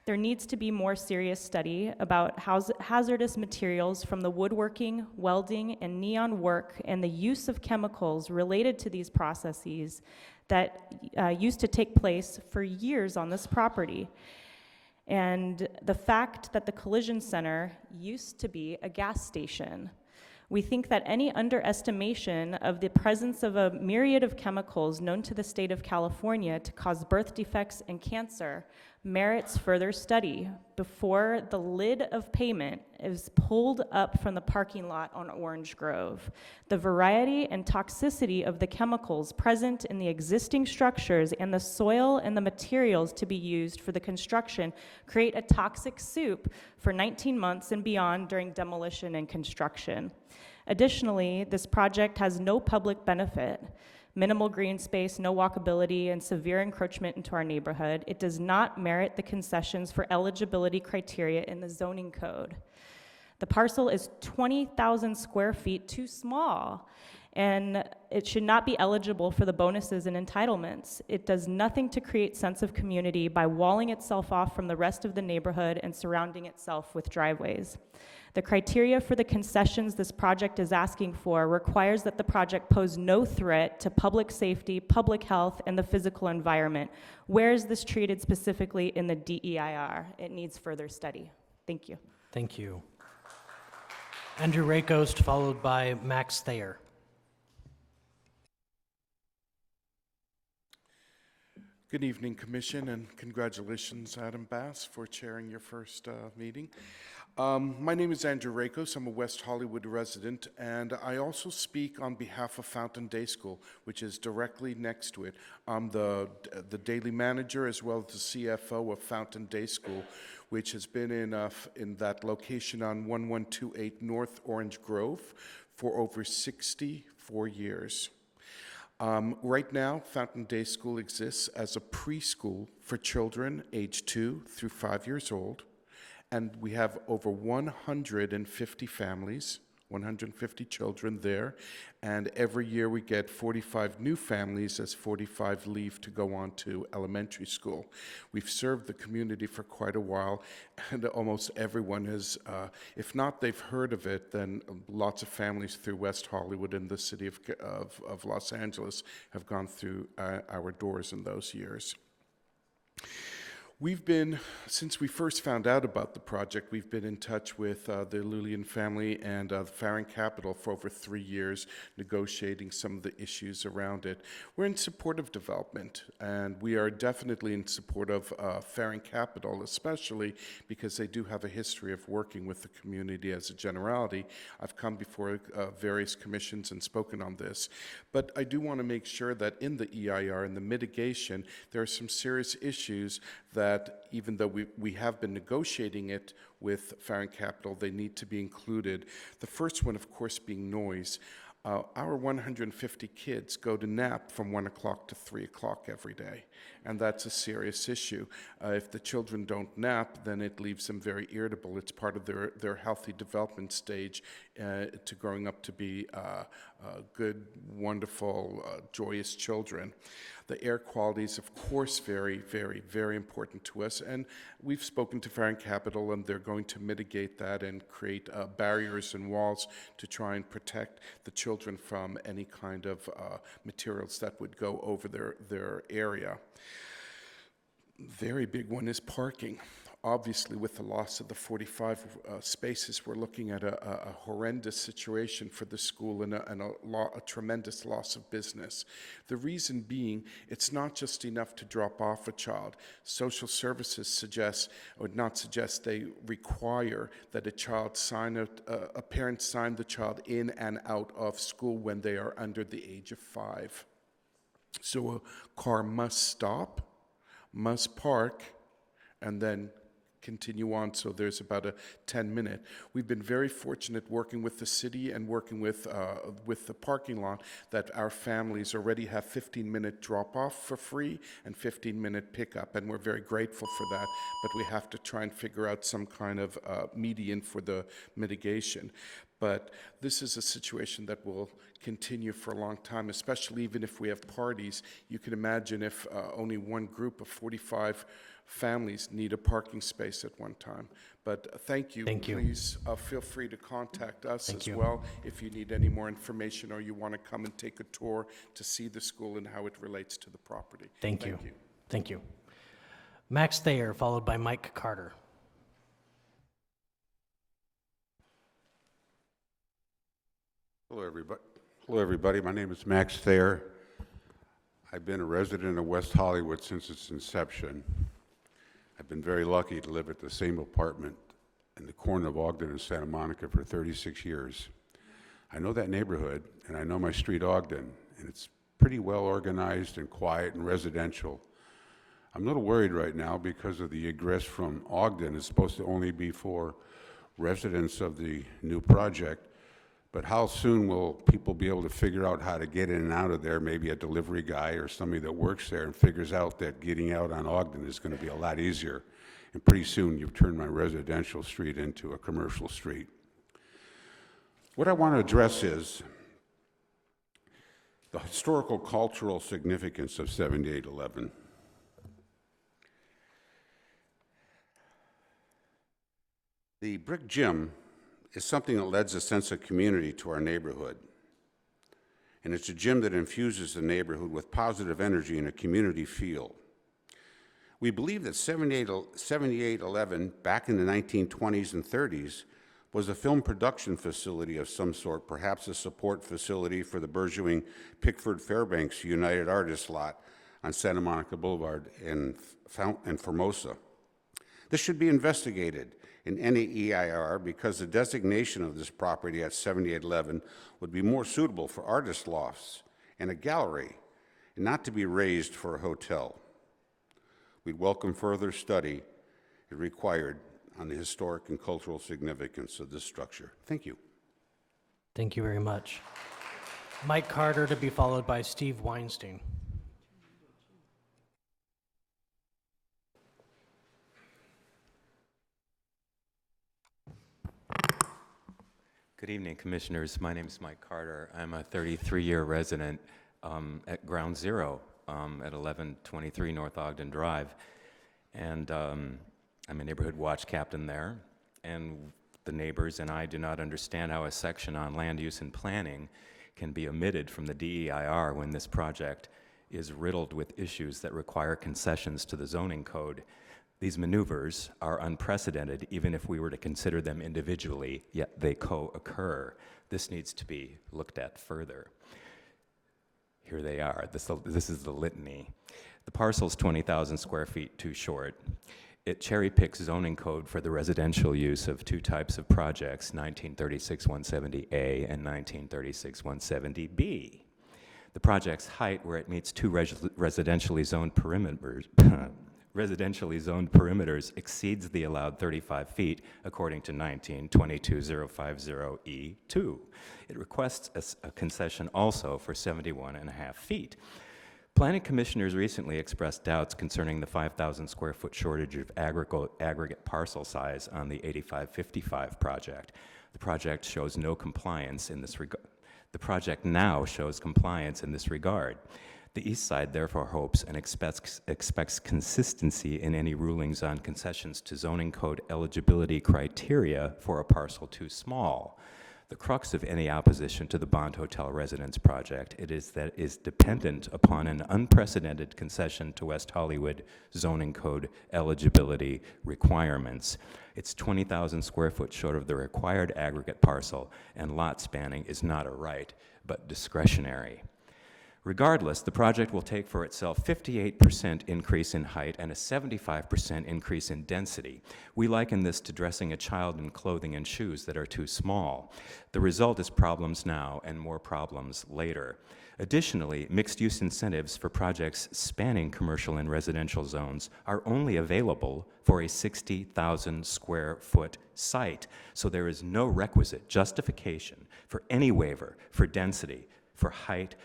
There needs to be more serious study about hazardous materials from the woodworking, welding, and neon work and the use of chemicals related to these processes that used to take place for years on this property. And the fact that the collision center used to be a gas station. We think that any underestimation of the presence of a myriad of chemicals known to the state of California to cause birth defects and cancer merits further study before the lid of payment is pulled up from the parking lot on Orange Grove. The variety and toxicity of the chemicals present in the existing structures and the soil and the materials to be used for the construction create a toxic soup for 19 months and beyond during demolition and construction. Additionally, this project has no public benefit. Minimal green space, no walkability, and severe encroachment into our neighborhood. It does not merit the concessions for eligibility criteria in the zoning code. The parcel is 20,000 square feet too small, and it should not be eligible for the bonuses and entitlements. It does nothing to create sense of community by walling itself off from the rest of the neighborhood and surrounding itself with driveways. The criteria for the concessions this project is asking for requires that the project pose no threat to public safety, public health, and the physical environment. Where is this treated specifically in the DEIR? It needs further study. Thank you. Thank you. Andrew Rakos, followed by Max Thayer. Good evening, Commission, and congratulations, Adam Bass, for chairing your first meeting. My name is Andrew Rakos. I'm a West Hollywood resident, and I also speak on behalf of Fountain Day School, which is directly next to it. I'm the daily manager as well as the CFO of Fountain Day School, which has been in that location on 1128 North Orange Grove for over 64 years. Right now, Fountain Day School exists as a preschool for children aged 2 through 5 years old, and we have over 150 families, 150 children there, and every year we get 45 new families as 45 leave to go on to elementary school. We've served the community for quite a while, and almost everyone has, if not they've heard of it, then lots of families through West Hollywood and the city of Los Angeles have gone through our doors in those years. We've been, since we first found out about the project, we've been in touch with the Lulian family and the Farron Capital for over 3 years, negotiating some of the issues around it. We're in support of development, and we are definitely in support of Farron Capital, especially because they do have a history of working with the community as a generality. I've come before various commissions and spoken on this, but I do want to make sure that in the EIR and the mitigation, there are some serious issues that even though we have been negotiating it with Farron Capital, they need to be included. The first one, of course, being noise. Our 150 kids go to nap from 1 o'clock to 3 o'clock every day, and that's a serious issue. If the children don't nap, then it leaves them very irritable. It's part of their healthy development stage to growing up to be good, wonderful, joyous children. The air quality is, of course, very, very, very important to us, and we've spoken to Farron Capital, and they're going to mitigate that and create barriers and walls to try and protect the children from any kind of materials that would go over their area. Very big one is parking. Obviously, with the loss of the 45 spaces, we're looking at a horrendous situation for the school and a tremendous loss of business. The reason being, it's not just enough to drop off a child. Social services suggest, or not suggest, they require that a parent sign the child in and out of school when they are under the age of 5. So a car must stop, must park, and then continue on, so there's about a 10-minute. We've been very fortunate working with the city and working with the parking lot that our families already have 15-minute drop-off for free and 15-minute pickup, and we're very grateful for that, but we have to try and figure out some kind of median for the mitigation. But this is a situation that will continue for a long time, especially even if we have parties. You can imagine if only one group of 45 families need a parking space at one time. But thank you. Thank you. Please feel free to contact us Thank as you. well if you need any more information or you want to come and take a tour to see the school and how it relates to the property. Thank you. Thank you. Max Thayer, followed by Mike Carter. Hello, everybody. My name is Max Thayer. I've been a resident of West Hollywood since its inception. I've been very lucky to live at the same apartment in the corner of Ogden and Santa Monica for 36 years. I know that neighborhood, and I know my street Ogden, and it's pretty well organized and quiet and residential. I'm a little worried right now because of the egress from Ogden. It's supposed to only be for residents of the new project. But how soon will people be able to figure out how to get in and out of there? Maybe a delivery guy or somebody that works there and figures out that getting out on Ogden is going to be a lot easier. And pretty soon you've turned my residential street into a commercial street. What I want to address is the historical cultural significance of 7811. The brick gym is something that lends a sense of community to our neighborhood. And it's a gym that infuses the neighborhood with positive energy and a community feel. We believe that 7811, back in the 1920s and 30s, was a film production facility of some sort, perhaps a support facility for the burgeoning Pickford Fairbanks United Artists lot on Santa Monica Boulevard in Formosa. This should be investigated in any EIR because the designation of this property at 7811 would be more suitable for artist lofts and a gallery, and not to be raised for a hotel. We'd welcome further study if required on the historic and cultural significance of this structure. Thank you. Thank you very much. Mike Carter, to be followed by Steve Weinstein. Good evening, Commissioners. My name is Mike Carter. I'm a 33-year resident at Ground Zero at 1123 North Ogden Drive. And I'm a neighborhood watch captain there. And the neighbors and I do not understand how a section on land use and planning can be omitted from the DEIR when this project is riddled with issues that require concessions to the zoning code. These maneuvers are unprecedented even if we were to consider them individually, yet they co-occur. This needs to be looked at further. Here they are. This is the litany. The parcel's 20,000 square feet too short. It cherry-picks zoning code for the residential use of two types of projects, 1936-170A and 1936-170B. The project's height, where it meets two residentially zoned perimeters, exceeds the allowed 35 feet according to 19-22050E2. It requests a concession also for 71.5 feet. Planning commissioners recently expressed doubts concerning the 5,000 square foot shortage of aggregate parcel size on the 8555 project. The project shows no compliance in this regard. The project now shows compliance in this regard. The East Side therefore hopes and expects consistency in any rulings on concessions to zoning code eligibility criteria for a parcel too small. The crux of any opposition to the Bond Hotel Residence project is dependent upon an unprecedented concession to West Hollywood zoning code eligibility requirements. It's 20,000 square foot short of the required aggregate parcel, and lot spanning is not a right, but discretionary. Regardless, the project will take for itself 58% increase in height and a 75% increase in density. We liken this to dressing a child in clothing and shoes that are too small. The result is problems now and more problems later. Additionally, mixed-use incentives for projects spanning commercial and residential zones are only available for a 60,000 square foot site, so there is no requisite justification for any waiver for density, for height,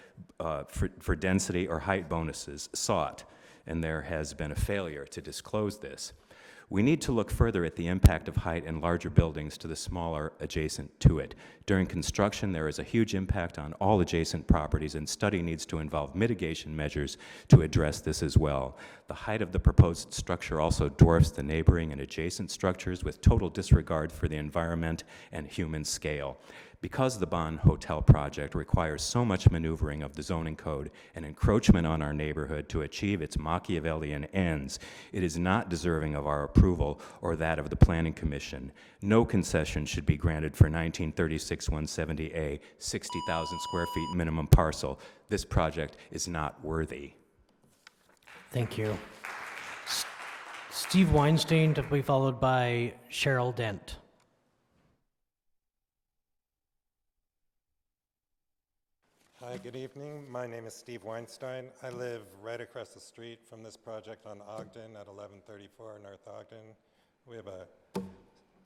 for density or height bonuses sought, and there has been a failure to disclose this. We need to look further at the impact of height in larger buildings to the smaller adjacent to it. During construction, there is a huge impact on all adjacent properties, and study needs to involve mitigation measures to address this as well. The height of the proposed structure also dwarfs the neighboring and adjacent structures with total disregard for the environment and human scale. Because the Bond Hotel project requires so much maneuvering of the zoning code and encroachment on our neighborhood to achieve its Machiavellian ends, it is not deserving of our approval or that of the Planning Commission. No concession should be granted for 1936-170A, 60,000 square feet minimum parcel. This project is not worthy. Thank you. Steve Weinstein to be followed by Cheryl Dent. Hi, good evening. My name is Steve Weinstein. I live right across the street from this project on Ogden at 1134 North Ogden. We have a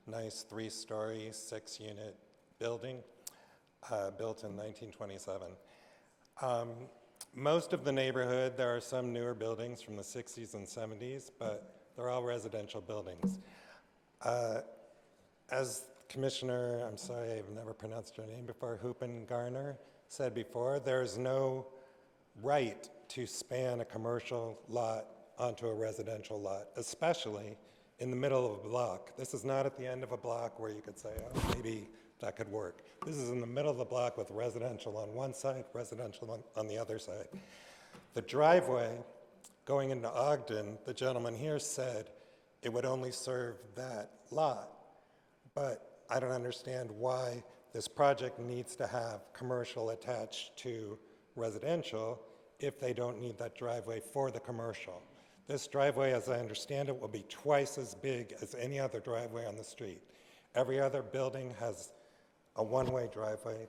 nice 3-story, 6-unit building built in 1927. Most of the neighborhood, there are some newer buildings from the 60s and 70s, but they're all residential buildings. As Commissioner, I'm sorry, I've never pronounced your name before, Hoopengarner said before, there's no right to span a commercial lot onto a residential lot, especially in the middle of a block. This is not at the end of a block where you could say, oh, maybe that could work. This is in the middle of the block with residential on one side, residential on the other side. The driveway going into Ogden, the gentleman here said it would only serve that lot, but I don't understand why this project needs to have commercial attached to residential if they don't need that driveway for the commercial. This driveway, as I understand it, will be twice as big as any other driveway on the street. Every other building has a one-way driveway,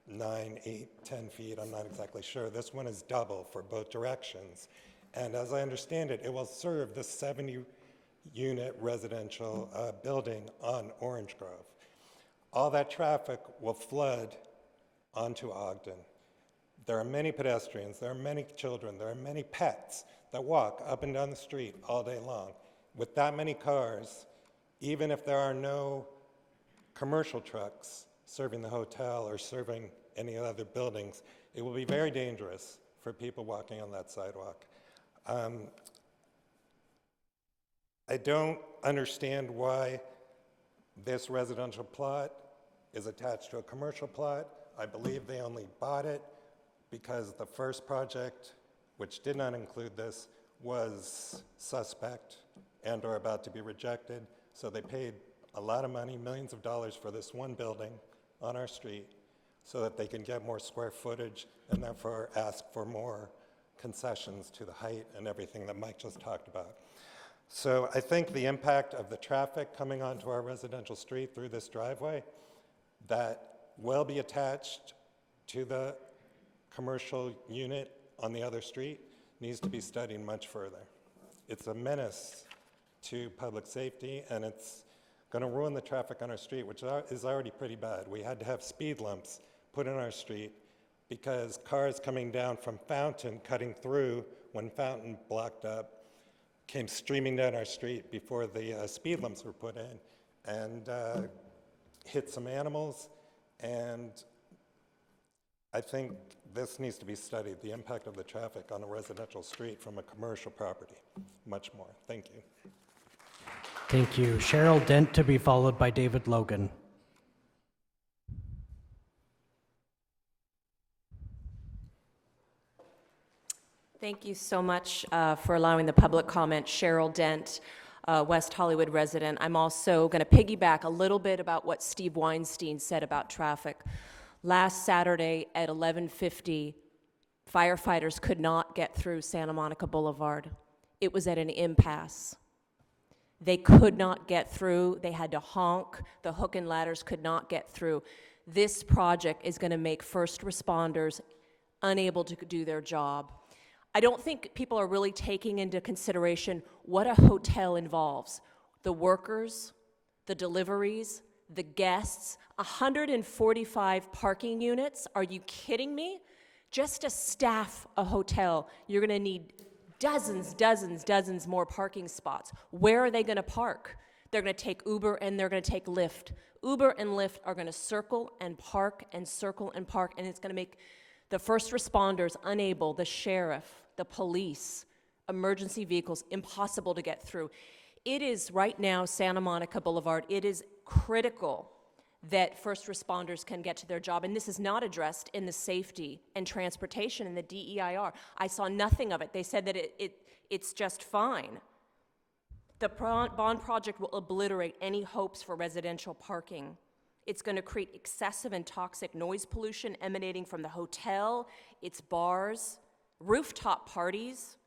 9, 8, 10 feet, I'm not exactly sure. This one is double for both directions. And as I understand it, it will serve the 70-unit residential building on Orange Grove. All that traffic will flood onto Ogden. There are many pedestrians, there are many children, there are many pets that walk up and down the street all day long. With that many cars, even if there are no commercial trucks serving the hotel or serving any other buildings, it will be very dangerous for people walking on that sidewalk. I don't understand why this residential plot is attached to a commercial plot. I believe they only bought it because the first project, which did not include this, was suspect and are about to be rejected. So they paid a lot of money, millions of dollars for this one building on our street so that they can get more square footage and therefore ask for more concessions to the height and everything that Mike just talked about. So I think the impact of the traffic coming onto our residential street through this driveway that will be attached to the commercial unit on the other street needs to be studied much further. It's a menace to public safety, and it's going to ruin the traffic on our street, which is already pretty bad. We had to have speed limits put in our street because cars coming down from Fountain, cutting through when Fountain blocked up, came streaming down our street before the speed limits were put in, and hit some animals. And I think this needs to be studied, the impact of the traffic on a residential street from a commercial property, much more. Thank you. Thank you. Cheryl Dent to be followed by David Logan. Thank you so much for allowing the public comment. Cheryl Dent, West Hollywood resident. I'm also going to piggyback a little bit about what Steve Weinstein said about traffic. Last Saturday at 11:50, firefighters could not get through Santa Monica Boulevard. It was at an impasse. They could not get through. They had to honk. The hook and ladders could not get through. This project is going to make first responders unable to do their job. I don't think people are really taking into consideration what a hotel involves. The workers, the deliveries, the guests, 145 parking units. Are you kidding me? Just to staff a hotel, you're going to need dozens more parking spots. Where are they going to park? They're going to take Uber and they're going to take Lyft. Uber and Lyft are going to circle and park and circle and park, and it's going to make the first responders unable, the sheriff, the police, emergency vehicles, impossible to get through. It is right now, Santa Monica Boulevard, it is critical that first responders can get to their job, and this is not addressed in the safety and transportation in the DEIR. I saw nothing of it. They said that it's just fine. The bond project will obliterate any hopes for residential parking. It's going to create excessive and toxic noise pollution emanating from the hotel, its bars, rooftop parties.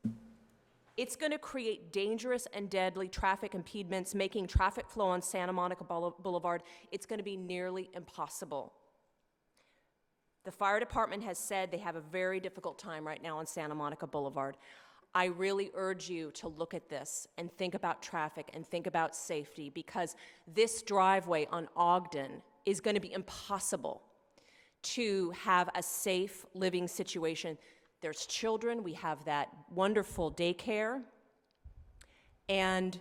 It's going to create dangerous and deadly traffic impediments, making traffic flow on Santa Monica Boulevard. It's going to be nearly impossible. The fire department has said they have a very difficult time right now on Santa Monica Boulevard. I really urge you to look at this and think about traffic and think about safety, because this driveway on Ogden is going to be impossible to have a safe living situation. There's children, we have that wonderful daycare, and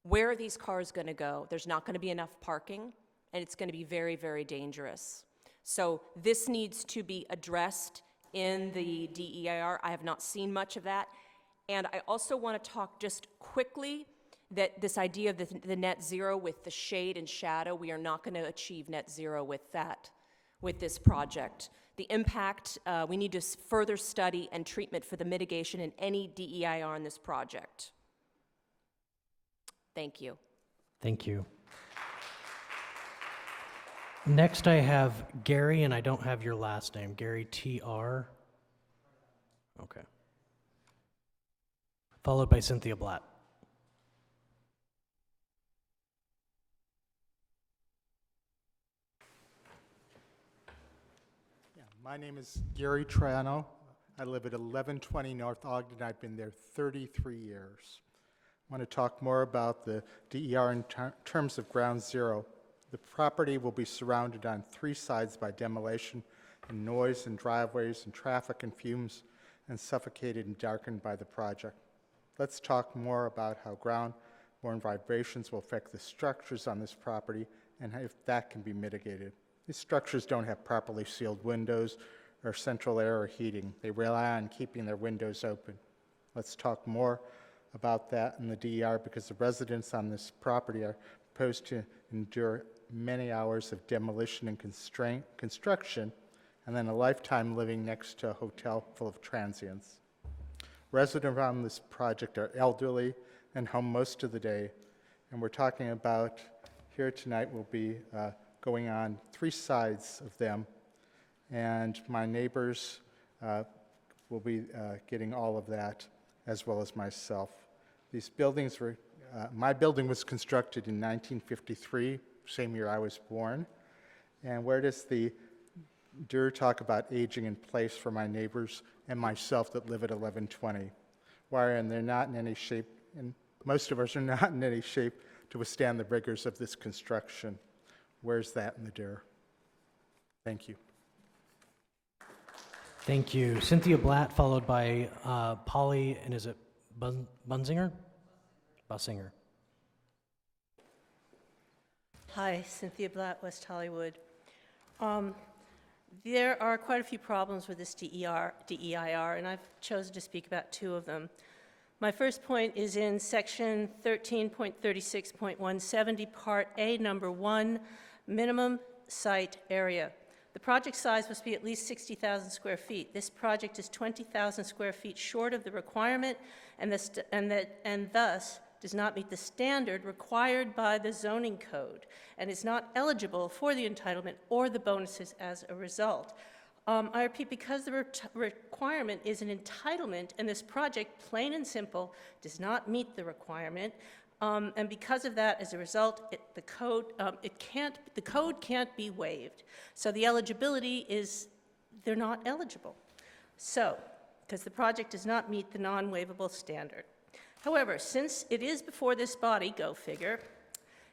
where are these cars going to go? There's not going to be enough parking, and it's going to be very, very dangerous. So this needs to be addressed in the DEIR. I have not seen much of that. And I also want to talk just quickly that this idea of the net zero with the shade and shadow, we are not going to achieve net zero with that, with this project. The impact, we need to further study and treatment for the mitigation in any DEIR in this project. Thank you. Thank you. Next I have Gary, and I don't have your last name. Gary T.R. Okay. Followed by Cynthia Blatt. My name is Gary Triano. I live at 1120 North Ogden. I've been there 33 years. I want to talk more about the DER in terms of ground zero. The property will be surrounded on 3 sides by demolition and noise and driveways and traffic and fumes, and suffocated and darkened by the project. Let's talk more about how ground-borne vibrations will affect the structures on this property and if that can be mitigated. These structures don't have properly sealed windows or central air or heating. They rely on keeping their windows open. Let's talk more about that in the DER, because the residents on this property are supposed to endure many hours of demolition and construction, and then a lifetime living next to a hotel full of transients. Residents on this project are elderly and home most of the day. And we're talking about here tonight will be going on 3 sides of them, and my neighbors will be getting all of that, as well as myself. These buildings were, my building was constructed in 1953, same year I was born. And where does the DER talk about aging in place for my neighbors and myself that live at 1120? Why are they not in any shape, and most of us are not in any shape to withstand the rigors of this construction? Where's that in the DER? Thank you. Thank you. Cynthia Blatt, followed by Polly, and is it Bunsinger? Bussinger. Hi, Cynthia Blatt, West Hollywood. There are quite a few problems with this DEIR, and I've chosen to speak about 2 of them. My first point is in section 13.36.170, part A, number 1, minimum site area. The project size must be at least 60,000 square feet. This project is 20,000 square feet short of the requirement, and thus does not meet the standard required by the zoning code, and is not eligible for the entitlement or the bonuses as a result. I repeat, because the requirement is an entitlement, and this project, plain and simple, does not meet the requirement, and because of that, as a result, the code can't be waived. So the eligibility is, they're not eligible. So, because the project does not meet the non-waivable standard. However, since it is before this body, go figure, it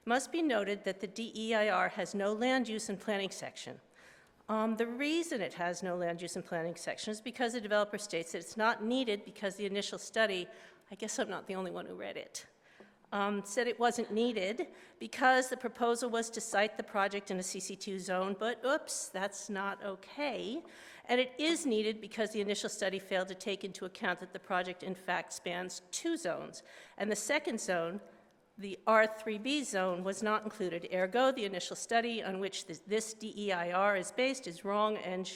must be noted that the DEIR has no land use and planning section. The reason it has no land use and planning section is because the developer states that it's not needed because the initial study, I guess I'm not the only one who read it, said it wasn't needed because the proposal was to site the project in a CC2 zone, but oops, that's not okay. And it is needed because the initial study failed to take into account that the project in fact spans 2 zones. And the second zone, the R3B zone, was not included. Ergo, the initial study on which this DEIR is based is wrong, and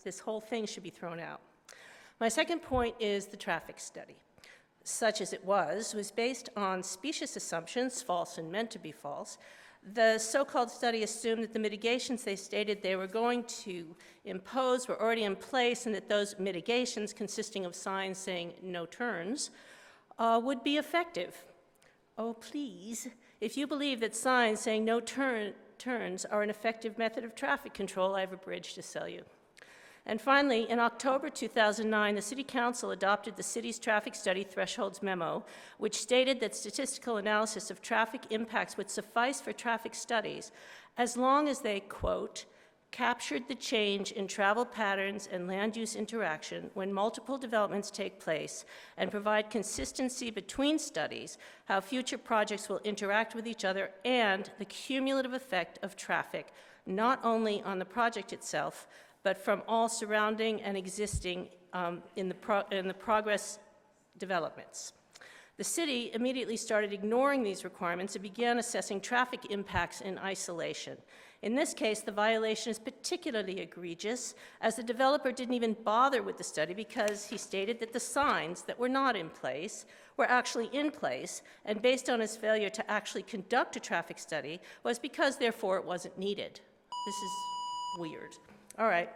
this whole thing should be thrown out. My second point is the traffic study. Such as it was based on specious assumptions, false and meant to be false. The so-called study assumed that the mitigations they stated they were going to impose were already in place, and that those mitigations, consisting of signs saying no turns, would be effective. Oh, please. If you believe that signs saying no turns are an effective method of traffic control, I have a bridge to sell you. And finally, in October 2009, the City Council adopted the city's traffic study thresholds memo, which stated that statistical analysis of traffic impacts would suffice for traffic studies as long as they, quote, captured the change in travel patterns and land use interaction when multiple developments take place and provide consistency between studies, how future projects will interact with each other, and the cumulative effect of traffic, not only on the project itself, but from all surrounding and existing in the progress developments. The city immediately started ignoring these requirements and began assessing traffic impacts in isolation. In this case, the violation is particularly egregious, as the developer didn't even bother with the study because he stated that the signs that were not in place were actually in place, and based on his failure to actually conduct a traffic study was because, therefore, it wasn't needed. This is weird. All right.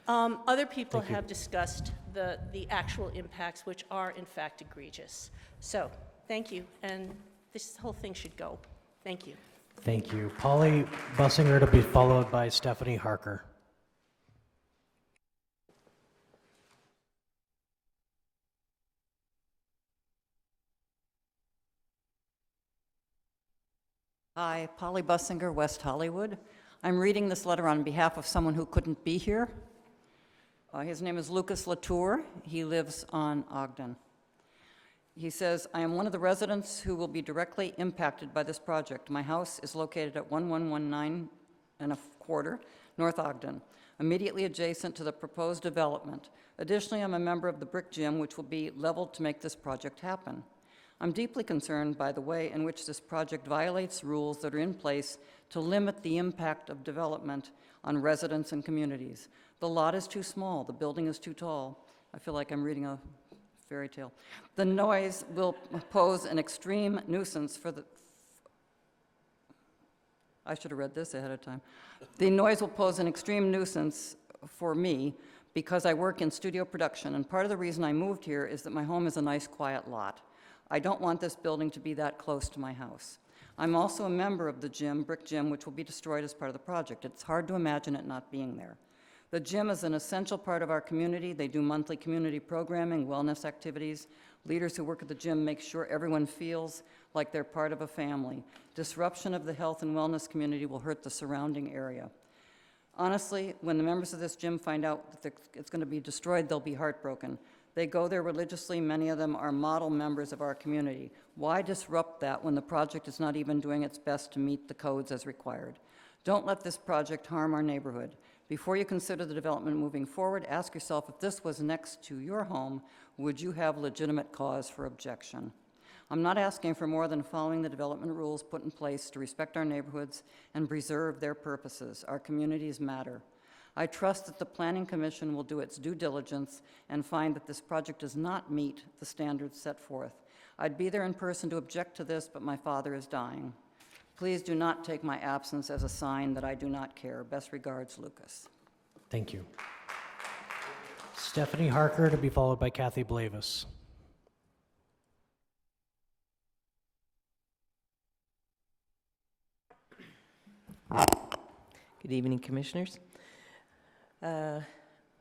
Other people have discussed the actual impacts, which are, in fact, egregious. So, thank you, and this whole thing should go. Thank you. Thank you. Polly Bussinger to be followed by Stephanie Harker. Hi, Polly Bussinger, West Hollywood. I'm reading this letter on behalf of someone who couldn't be here. His name is Lucas Latour. He lives on Ogden. He says, I am one of the residents who will be directly impacted by this project. My house is located at 1119 1/4 North Ogden, immediately adjacent to the proposed development. Additionally, I'm a member of the Brick Gym, which will be leveled to make this project happen. I'm deeply concerned by the way in which this project violates rules that are in place to limit the impact of development on residents and communities. The lot is too small, the building is too tall. I feel like I'm reading a fairy tale. The noise will pose an extreme nuisance for the, I should have read this ahead of time. The noise will pose an extreme nuisance for me because I work in studio production, and part of the reason I moved here is that my home is a nice, quiet lot. I don't want this building to be that close to my house. I'm also a member of the gym, Brick Gym, which will be destroyed as part of the project. It's hard to imagine it not being there. The gym is an essential part of our community. They do monthly community programming, wellness activities. Leaders who work at the gym make sure everyone feels like they're part of a family. Disruption of the health and wellness community will hurt the surrounding area. Honestly, when the members of this gym find out that it's going to be destroyed, they'll be heartbroken. They go there religiously. Many of them are model members of our community. Why disrupt that when the project is not even doing its best to meet the codes as required? Don't let this project harm our neighborhood. Before you consider the development moving forward, ask yourself, if this was next to your home, would you have legitimate cause for objection? I'm not asking for more than following the development rules put in place to respect our neighborhoods and preserve their purposes. Our communities matter. I trust that the Planning Commission will do its due diligence and find that this project does not meet the standards set forth. I'd be there in person to object to this, but my father is dying. Please do not take my absence as a sign that I do not care. Best regards, Lucas. Thank you. Stephanie Harker, to be followed by Kathy Blavis. Good evening, Commissioners. I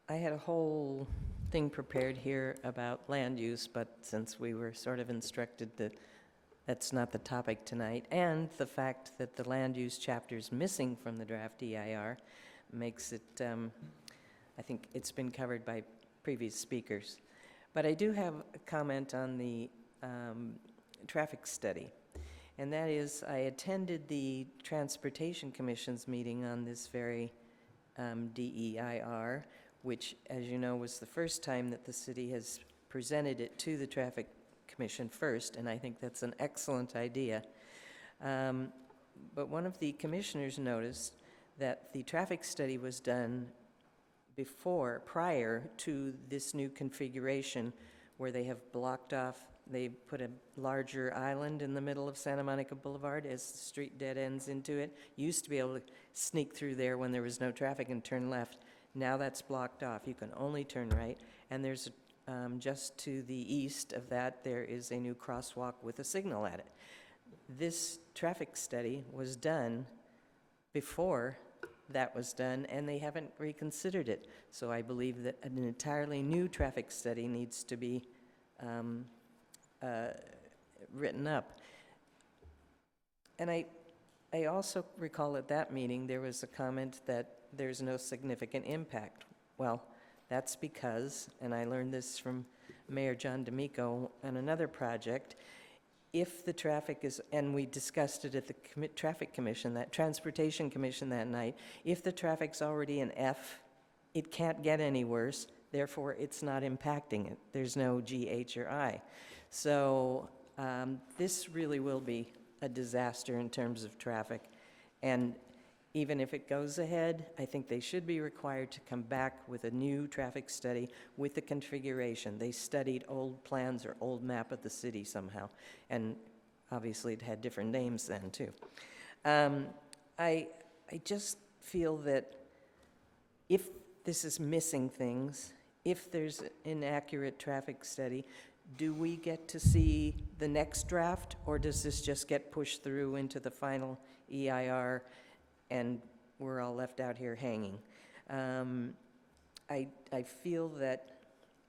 had a whole thing prepared here about land use, but since we were sort of instructed that that's not the topic tonight, and the fact that the land use chapter is missing from the draft EIR makes it, I think it's been covered by previous speakers. But I do have a comment on the traffic study. And that is, I attended the Transportation Commission's meeting on this very DEIR, which, as you know, was the first time that the city has presented it to the Traffic Commission first, and I think that's an excellent idea. But one of the commissioners noticed that the traffic study was done prior to this new configuration where they have blocked off. They put a larger island in the middle of Santa Monica Boulevard as the street dead ends into it. You used to be able to sneak through there when there was no traffic and turn left. Now that's blocked off. You can only turn right. And there's just to the east of that, there is a new crosswalk with a signal at it. This traffic study was done before that was done, and they haven't reconsidered it. So I believe that an entirely new traffic study needs to be written up. And I also recall at that meeting there was a comment that there's no significant impact. Well, that's because, and I learned this from Mayor John D'Amico on another project, if the traffic is, and we discussed it at the Traffic Commission, that Transportation Commission that night, if the traffic's already an F, it can't get any worse, therefore it's not impacting it. There's no G, H, or I. So this really will be a disaster in terms of traffic. And even if it goes ahead, I think they should be required to come back with a new traffic study with the configuration. They studied old plans or old map of the city somehow, and obviously it had different names then too. I just feel that if this is missing things, if there's an inaccurate traffic study, do we get to see the next draft, or does this just get pushed through into the final EIR and we're all left out here hanging? I feel that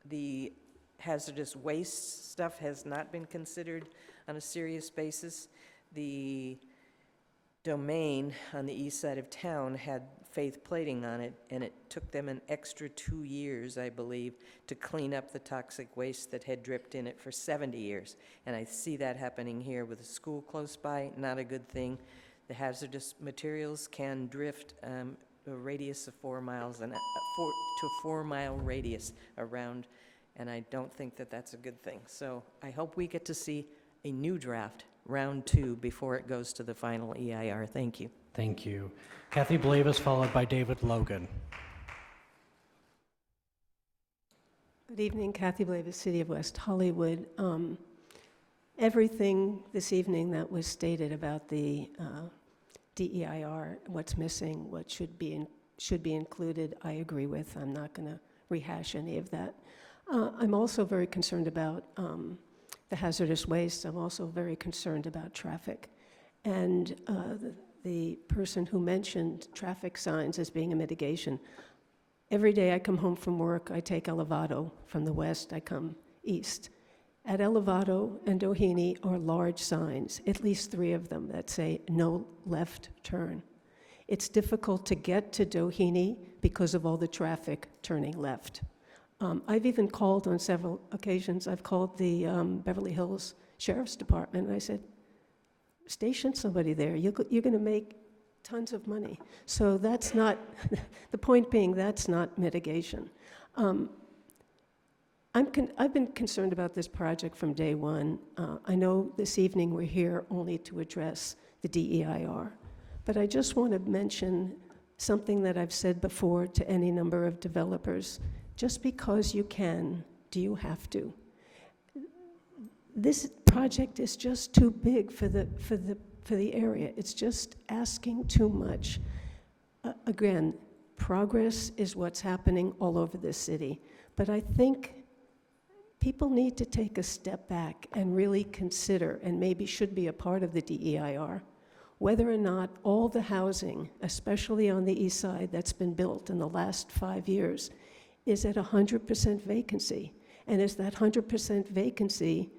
the hazardous waste stuff has not been considered on a serious basis. The domain on the east side of town had faith plating on it, and it took them an extra 2 years, I believe, to clean up the toxic waste that had dripped in it for 70 years. And I see that happening here with a school close by, not a good thing. The hazardous materials can drift a radius of 4 miles and to a 4-mile radius around, and I don't think that that's a good thing. So I hope we get to see a new draft, round 2, before it goes to the final EIR. Thank you. Thank you. Kathy Blavis, followed by David Logan. Good evening, Kathy Blavis, City of West Hollywood. Everything this evening that was stated about the DEIR, what's missing, what should be included, I agree with. I'm not going to rehash any of that. I'm also very concerned about the hazardous waste. I'm also very concerned about traffic. And the person who mentioned traffic signs as being a mitigation, every day I come home from work, I take Elevado from the west, I come east. At Elevado and Doheny are large signs, at least 3 of them, that say no left turn. It's difficult to get to Doheny because of all the traffic turning left. I've even called on several occasions, I've called the Beverly Hills Sheriff's Department, and I said, station somebody there, you're going to make tons of money. So that's not, the point being, that's not mitigation. I've been concerned about this project from day one. I know this evening we're here only to address the DEIR, but I just want to mention something that I've said before to any number of developers. Just because you can, do you have to? This project is just too big for the area. It's just asking too much. Again, progress is what's happening all over this city, but I think people need to take a step back and really consider, and maybe should be a part of the DEIR, whether or not all the housing, especially on the east side that's been built in the last 5 years, is at 100% vacancy. And is that 100% vacancy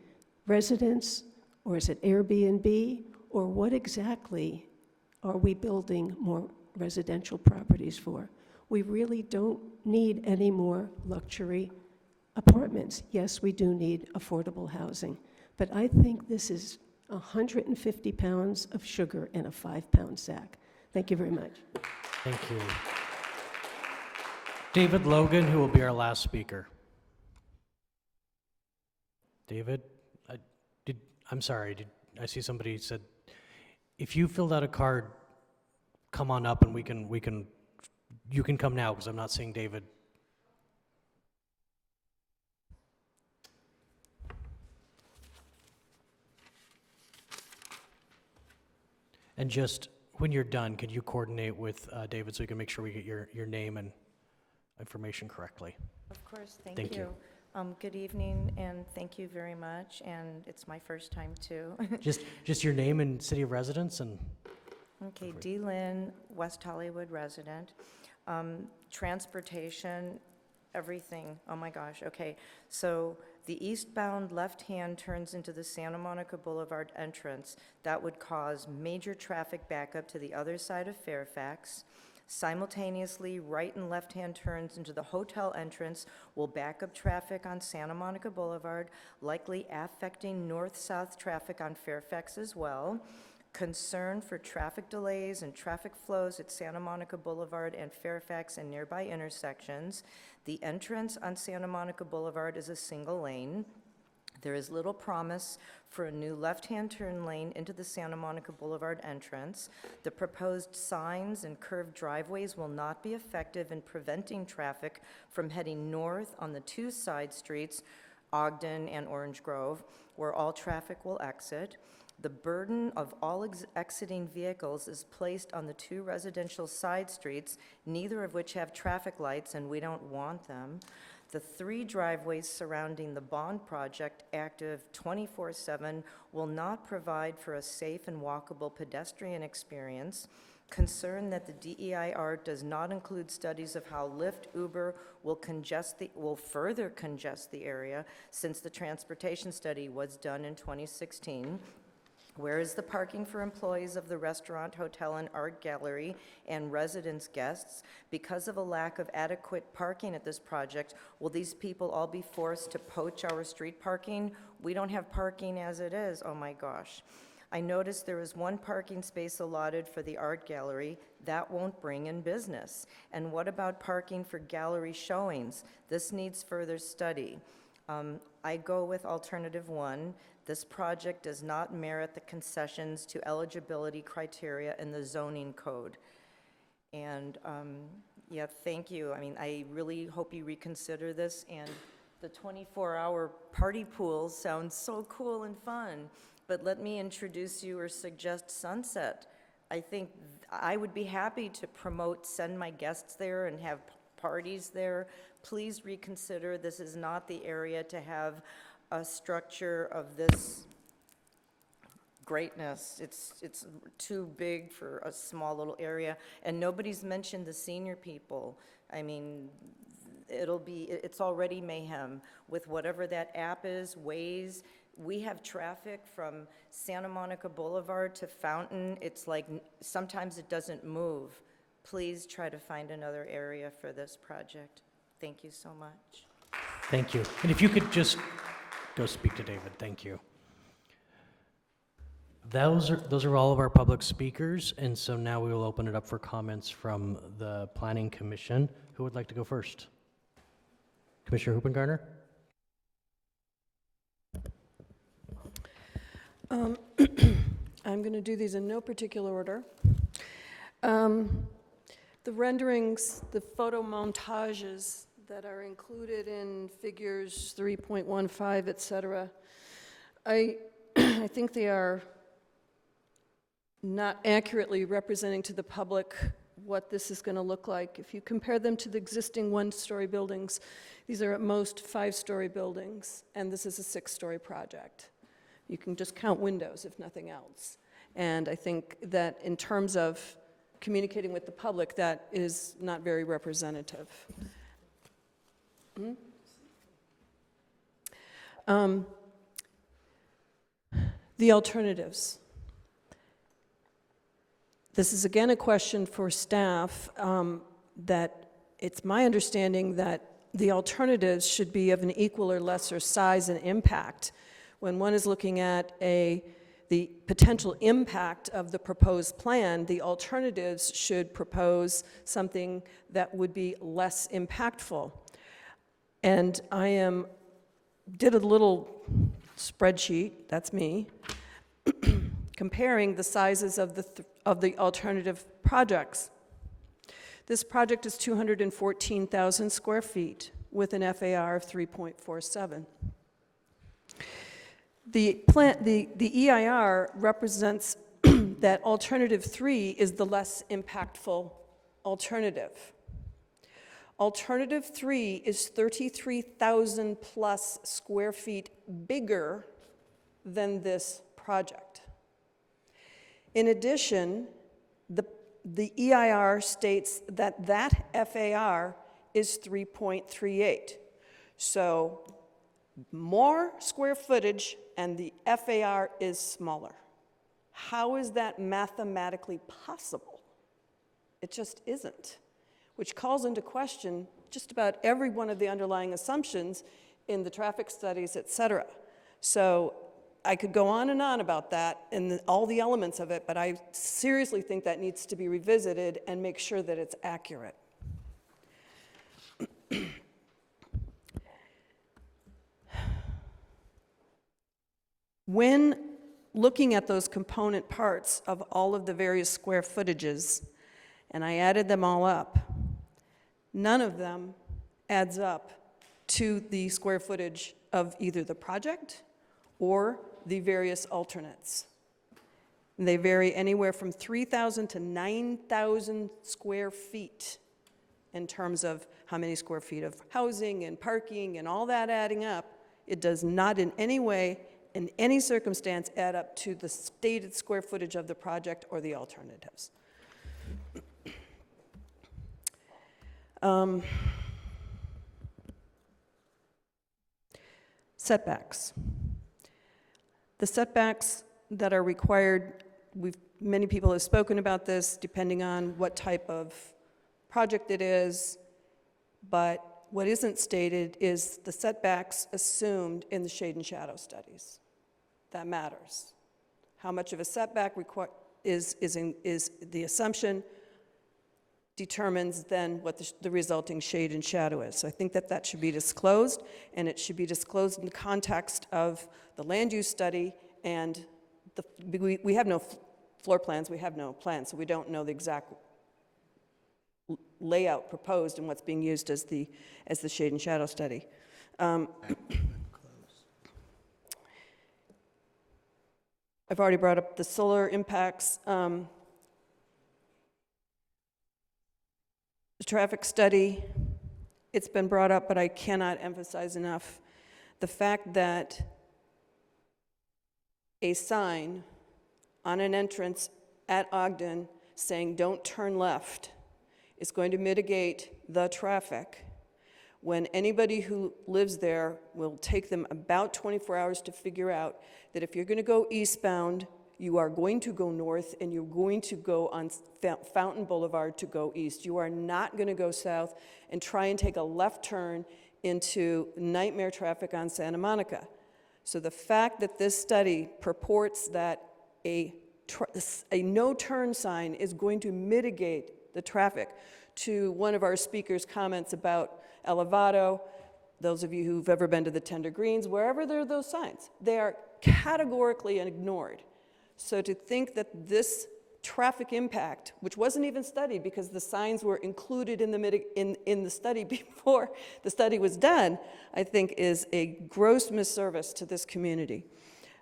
residents, or is it Airbnb, or what exactly are we building more residential properties for? We really don't need any more luxury apartments. Yes, we do need affordable housing, but I think this is 150 pounds of sugar in a 5-pound sack. Thank you very much. Thank you. David Logan, who will be our last speaker. David, I'm sorry, I see somebody said, if you filled out a card, come on up and you can come now, because I'm not seeing David. And just when you're done, could you coordinate with David so we can make sure we get your name and information correctly? Of course, Thank thank you. you. Good evening, and thank you very much, and it's my first time too. Just your name and city of residence and. Okay, D. Lynn, West Hollywood resident. Transportation, everything, oh my gosh, okay. So the eastbound left hand turns into the Santa Monica Boulevard entrance. That would cause major traffic backup to the other side of Fairfax. Simultaneously, right and left-hand turns into the hotel entrance will back up traffic on Santa Monica Boulevard, likely affecting north-south traffic on Fairfax as well. Concern for traffic delays and traffic flows at Santa Monica Boulevard and Fairfax and nearby intersections. The entrance on Santa Monica Boulevard is a single lane. There is little promise for a new left-hand turn lane into the Santa Monica Boulevard entrance. The proposed signs and curved driveways will not be effective in preventing traffic from heading north on the 2 side streets, Ogden and Orange Grove, where all traffic will exit. The burden of all exiting vehicles is placed on the 2 residential side streets, neither of which have traffic lights, and we don't want them. The 3 driveways surrounding the bond project, active 24/7, will not provide for a safe and walkable pedestrian experience. Concern that the DEIR does not include studies of how Lyft, Uber will further congest the area, since the transportation study was done in 2016. Where is the parking for employees of the restaurant, hotel, and art gallery and residence guests? Because of a lack of adequate parking at this project, will these people all be forced to poach our street parking? We don't have parking as it is, oh my gosh. I noticed there is 1 parking space allotted for the art gallery. That won't bring in business. And what about parking for gallery showings? This needs further study. I go with alternative 1. This project does not merit the concessions to eligibility criteria in the zoning code. And yeah, thank you. I mean, I really hope you reconsider this, and the 24-hour party pool sounds so cool and fun, but let me introduce you or suggest Sunset. I think I would be happy to promote, send my guests there and have parties there. Please reconsider. This is not the area to have a structure of this greatness. It's too big for a small little area, and nobody's mentioned the senior people. I mean, it's already mayhem with whatever that app is, Waze. We have traffic from Santa Monica Boulevard to Fountain. It's like sometimes it doesn't move. Please try to find another area for this project. Thank you so much. Thank you. And if you could just go speak to David, thank you. Those are all of our public speakers, and so now we will open it up for comments from the Planning Commission. Who would like to go first? Commissioner Hoopengarner? I'm going to do these in no particular order. The renderings, the photo montages that are included in figures 3.15, et cetera, I think they are not accurately representing to the public what this is going to look like. If you compare them to the existing one-story buildings, these are at most 5-story buildings, and this is a 6-story project. You can just count windows, if nothing else. And I think that in terms of communicating with the public, that is not very representative. The alternatives. This is again a question for staff, that it's my understanding that the alternatives should be of an equal or lesser size and impact. When one is looking at the potential impact of the proposed plan, the alternatives should propose something that would be less impactful. And I did a little spreadsheet, that's me, comparing the sizes of the alternative projects. This project is 214,000 square feet with an FAR of 3.47. The EIR represents that alternative 3 is the less impactful alternative. Alternative 3 is 33,000 plus square feet bigger than this project. In addition, the EIR states that that FAR is 3.38. So more square footage and the FAR is smaller. How is that mathematically possible? It just isn't, which calls into question just about every one of the underlying assumptions in the traffic studies, et cetera. So I could go on and on about that and all the elements of it, but I seriously think that needs to be revisited and make sure that it's accurate. When looking at those component parts of all of the various square footages, and I added them all up, none of them adds up to the square footage of either the project or the various alternates. And they vary anywhere from 3,000 to 9,000 square feet in terms of how many square feet of housing and parking and all that adding up. It does not in any way, in any circumstance, add up to the stated square footage of the project or the alternatives. Setbacks. The setbacks that are required, many people have spoken about this, depending on what type of project it is, but what isn't stated is the setbacks assumed in the shade and shadow studies. That matters. How much of a setback is the assumption determines then what the resulting shade and shadow is. So I think that that should be disclosed, and it should be disclosed in the context of the land use study, and we have no floor plans, we have no plans, so we don't know the exact layout proposed and what's being used as the shade and shadow study. I've already brought up the solar impacts. The traffic study, it's been brought up, but I cannot emphasize enough the fact that a sign on an entrance at Ogden saying "don't turn left" is going to mitigate the traffic when anybody who lives there will take them about 24 hours to figure out that if you're going to go eastbound, you are going to go north and you're going to go on Fountain Boulevard to go east. You are not going to go south and try and take a left turn into nightmare traffic on Santa Monica. So the fact that this study purports that a no-turn sign is going to mitigate the traffic, to one of our speakers' comments about Elevado, those of you who've ever been to the Tender Greens, wherever there are those signs, they are categorically ignored. So to think that this traffic impact, which wasn't even studied because the signs were included in the study before the study was done, I think is a gross misservice to this community.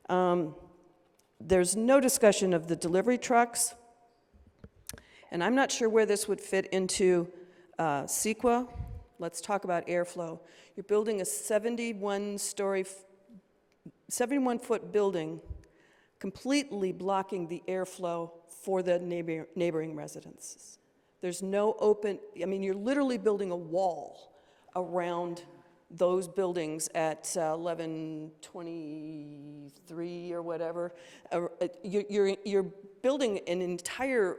There's no discussion of the delivery trucks, and I'm not sure where this would fit into CEQA. Let's talk about airflow. You're building a 71-foot building, completely blocking the airflow for the neighboring residences. There's no open, I mean, you're literally building a wall around those buildings at 1123 or whatever. You're building an entire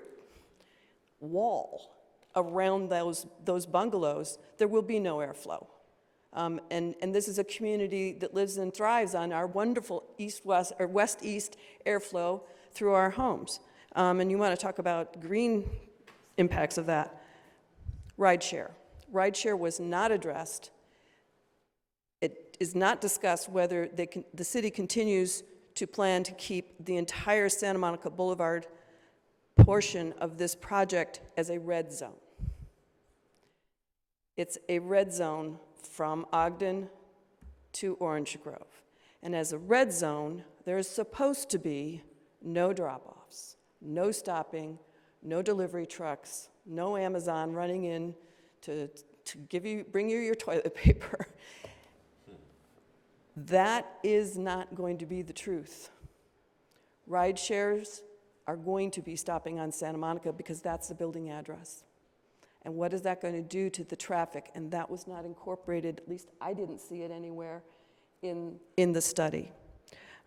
wall around those bungalows. There will be no airflow. And this is a community that lives and thrives on our wonderful east-west or west-east airflow through our homes. And you want to talk about green impacts of that. Rideshare. Rideshare was not addressed. It is not discussed whether the city continues to plan to keep the entire Santa Monica Boulevard portion of this project as a red zone. It's a red zone from Ogden to Orange Grove. And as a red zone, there is supposed to be no drop-offs, no stopping, no delivery trucks, no Amazon running in to bring you your toilet paper. That is not going to be the truth. Ride shares are going to be stopping on Santa Monica because that's the building address. And what is that going to do to the traffic? And that was not incorporated, at least I didn't see it anywhere in the study.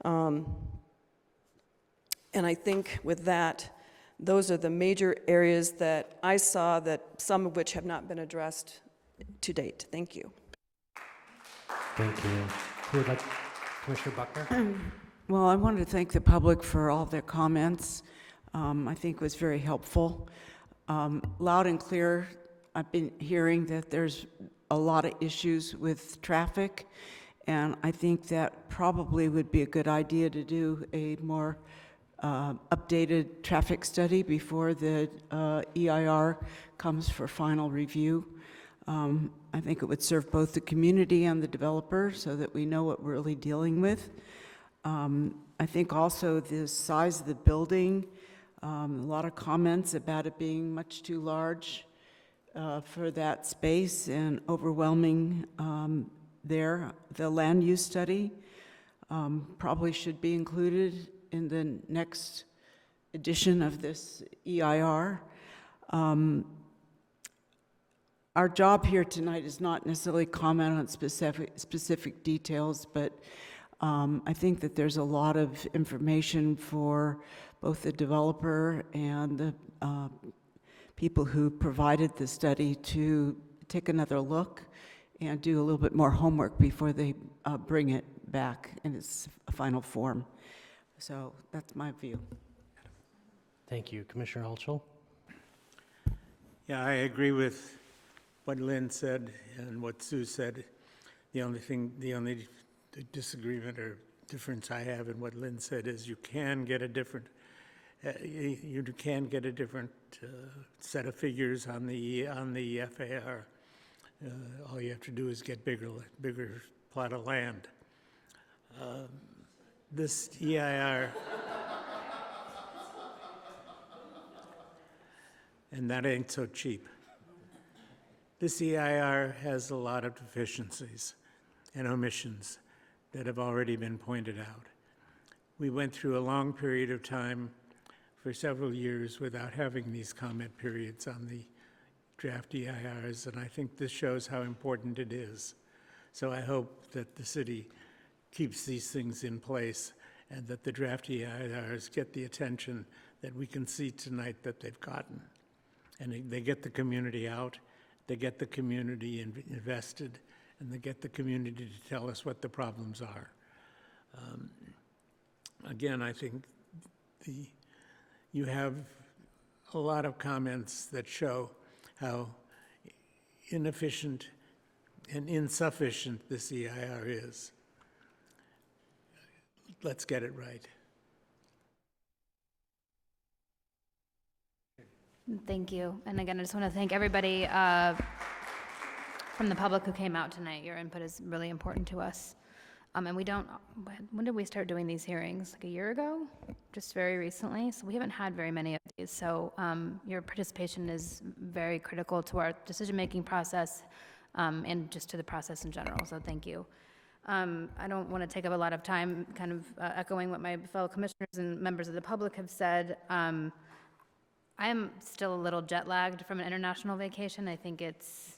And I think with that, those are the major areas that I saw, that some of which have not been addressed to date. Thank you. Thank you. Who would like, Commissioner Buckner? Well, I wanted to thank the public for all their comments. I think it was very helpful. Loud and clear, I've been hearing that there's a lot of issues with traffic, and I think that probably would be a good idea to do a more updated traffic study before the EIR comes for final review. I think it would serve both the community and the developer so that we know what we're really dealing with. I think also the size of the building, a lot of comments about it being much too large for that space and overwhelming there. The land use study probably should be included in the next edition of this EIR. Our job here tonight is not necessarily comment on specific details, but I think that there's a lot of information for both the developer and the people who provided the study to take another look and do a little bit more homework before they bring it back in its final form. So that's my view. Thank you. Commissioner Hulchel? Yeah, I agree with what Lynn said and what Sue said. The only disagreement or difference I have in what Lynn said is you can get a different set of figures on the FAR. All you have to do is get bigger plot of land. This EIR, and that ain't so cheap. This EIR has a lot of deficiencies and omissions that have already been pointed out. We went through a long period of time for several years without having these comment periods on the draft EIRs, and I think this shows how important it is. So I hope that the city keeps these things in place and that the draft EIRs get the attention that we can see tonight that they've gotten. And they get the community out, they get the community invested, and they get the community to tell us what the problems are. Again, I think you have a lot of comments that show how inefficient and insufficient this EIR is. Let's get it right. Thank you. And again, I just want to thank everybody from the public who came out tonight. Your input is really important to us. And we don't, when did we start doing these hearings? Like a year ago? Just very recently? So we haven't had very many of these. So your participation is very critical to our decision-making process and just to the process in general. So thank you. I don't want to take up a lot of time kind of echoing what my fellow commissioners and members of the public have said. I am still a little jet lagged from an international vacation. I think it's,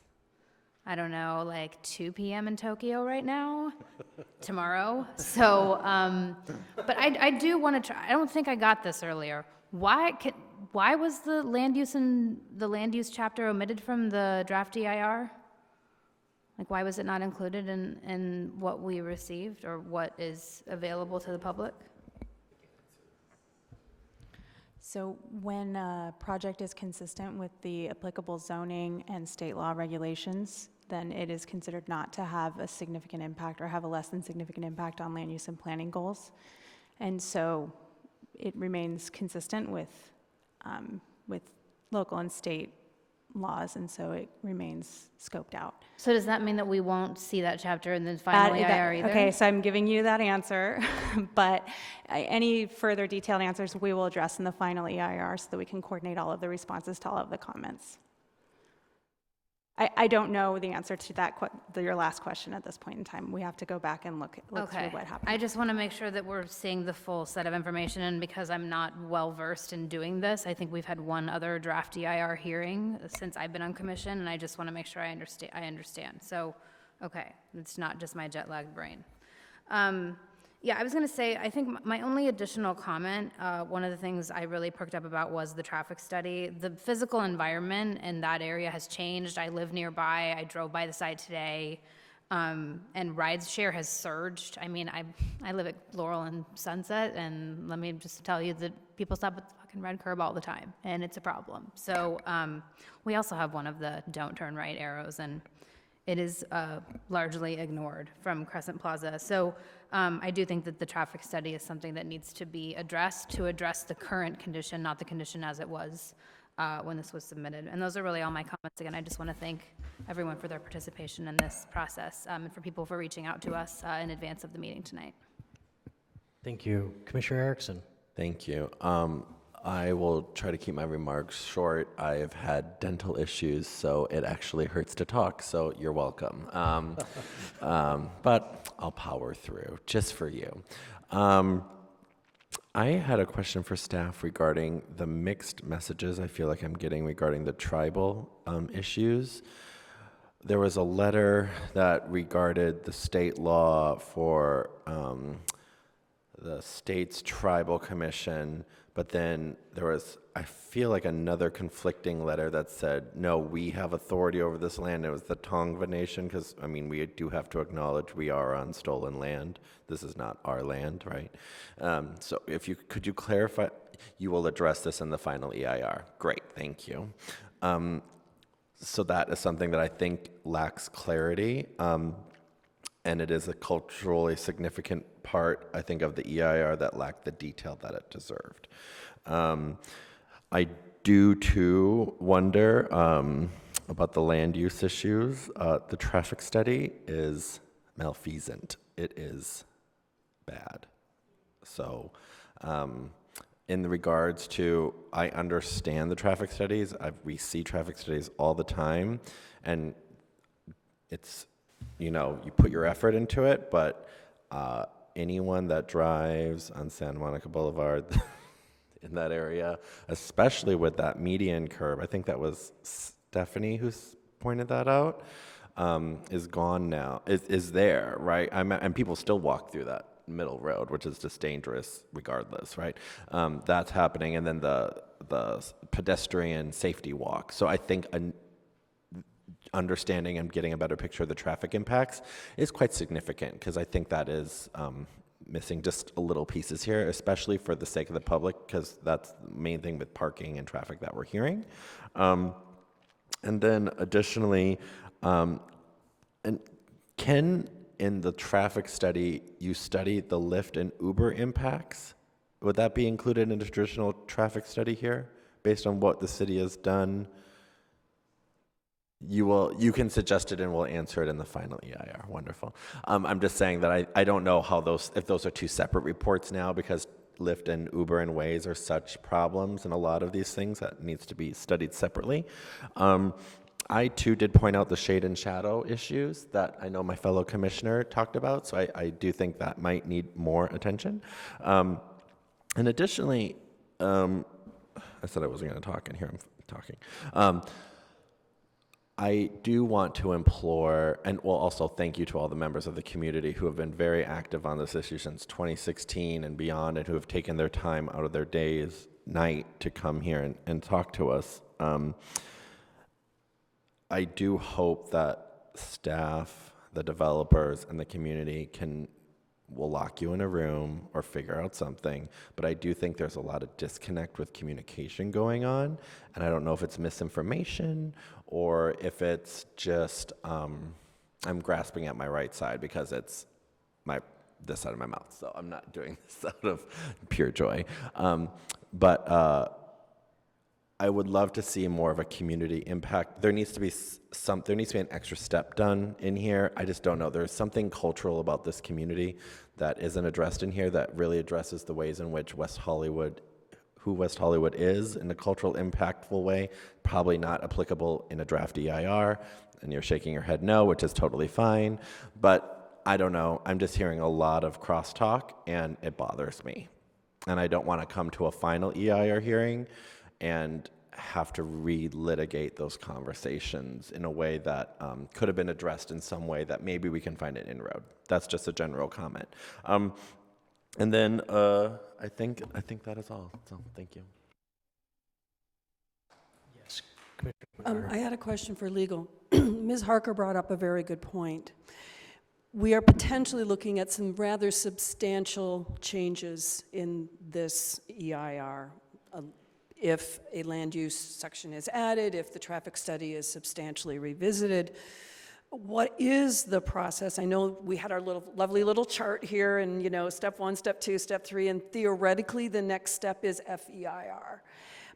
I don't know, like 2 p.m. in Tokyo right now, tomorrow. So, but I do want to try, I don't think I got this earlier. Why was the land use chapter omitted from the draft EIR? Like, why was it not included in what we received or what is available to the public? So when a project is consistent with the applicable zoning and state law regulations, then it is considered not to have a significant impact or have a less than significant impact on land use and planning goals. And so it remains consistent with local and state laws, and so it remains scoped out. So does that mean that we won't see that chapter in the final EIR either? Okay, so I'm giving you that answer, but any further detailed answers we will address in the final EIR so that we can coordinate all of the responses to all of the comments. I don't know the answer to that your last question at this point in time. We have to go back and look through what happened. I just want to make sure that we're seeing the full set of information, and because I'm not well versed in doing this, I think we've had one other draft EIR hearing since I've been on commission, and I just want to make sure I understand. So, okay, it's not just my jet lagged brain. Yeah, I was going to say, I think my only additional comment, one of the things I really perked up about was the traffic study. The physical environment in that area has changed. I live nearby. I drove by the site today, and rideshare has surged. I mean, I live at Laurel and Sunset, and let me just tell you that people stop at the fucking red curb all the time, and it's a problem. So we also have one of the don't turn right arrows, and it is largely ignored from Crescent Plaza. So I do think that the traffic study is something that needs to be addressed to address the current condition, not the condition as it was when this was submitted. And those are really all my comments. Again, I just want to thank everyone for their participation in this process and for people for reaching out to us in advance of the meeting tonight. Thank you. Commissioner Erickson. Thank you. I will try to keep my remarks short. I have had dental issues, so it actually hurts to talk, so you're welcome. But I'll power through, just for you. I had a question for staff regarding the mixed messages I feel like I'm getting regarding the tribal issues. There was a letter that regarded the state law for the state's tribal commission, but then there was, I feel like, another conflicting letter that said, no, we have authority over this land. It was the Tongva Nation, because, I mean, we do have to acknowledge we are on stolen land. This is not our land, right? So could you clarify, you will address this in the final EIR. Great, thank you. So that is something that I think lacks clarity. And it is a culturally significant part, I think, of the EIR that lacked the detail that it deserved. I do, too, wonder about the land use issues. The traffic study is malfeasant. It is bad. So, in regards to, I understand the traffic studies. We see traffic studies all the time, and it's, you put your effort into it, but anyone that drives on Santa Monica Boulevard in that area, especially with that median curb, I think that was Stephanie who pointed that out, is gone now, is there, right? And people still walk through that middle road, which is just dangerous regardless, right? That's happening. And then the pedestrian safety walk. So I think understanding and getting a better picture of the traffic impacts is quite significant, because I think that is missing just a little pieces here, especially for the sake of the public, because that's the main thing with parking and traffic that we're hearing. And then additionally, and in the traffic study, you study the Lyft and Uber impacts. Would that be included in a traditional traffic study here, based on what the city has done? You can suggest it and we'll answer it in the final EIR. Wonderful. I'm just saying that I don't know if those are two separate reports now, because Lyft and Uber and Waze are such problems in a lot of these things that needs to be studied separately. I too did point out the shade and shadow issues that I know my fellow commissioner talked about, so I do think that might need more attention. And additionally, I said I wasn't going to talk, and here I'm talking. I do want to implore, and well, also thank you to all the members of the community who have been very active on this issue since 2016 and beyond, and who have taken their time out of their night to come here and talk to us. I do hope that staff, the developers, and the community will lock you in a room or figure out something, but I do think there's a lot of disconnect with communication going on, and I don't know if it's misinformation or if it's just I'm grasping at my right side because it's this side of my mouth, so I'm not doing this out of pure joy. But I would love to see more of a community impact. There needs to be an extra step done in here. I just don't know. There's something cultural about this community that isn't addressed in here that really addresses the ways in which who West Hollywood is in a cultural, impactful way. Probably not applicable in a draft EIR, and you're shaking your head no, which is totally fine. But I don't know. I'm just hearing a lot of crosstalk, and it bothers me. And I don't want to come to a final EIR hearing and have to relitigate those conversations in a way that could have been addressed in some way that maybe we can find an inroad. That's just a general comment. And then I think that is all. So thank you. Yes. I had a question for legal. Ms. Harker brought up a very good point. We are potentially looking at some rather substantial changes in this EIR. If a land use section is added, if the traffic study is substantially revisited, what is the process? I know we had our lovely little chart here, and step 1, step 2, step 3, and theoretically the next step is FEIR.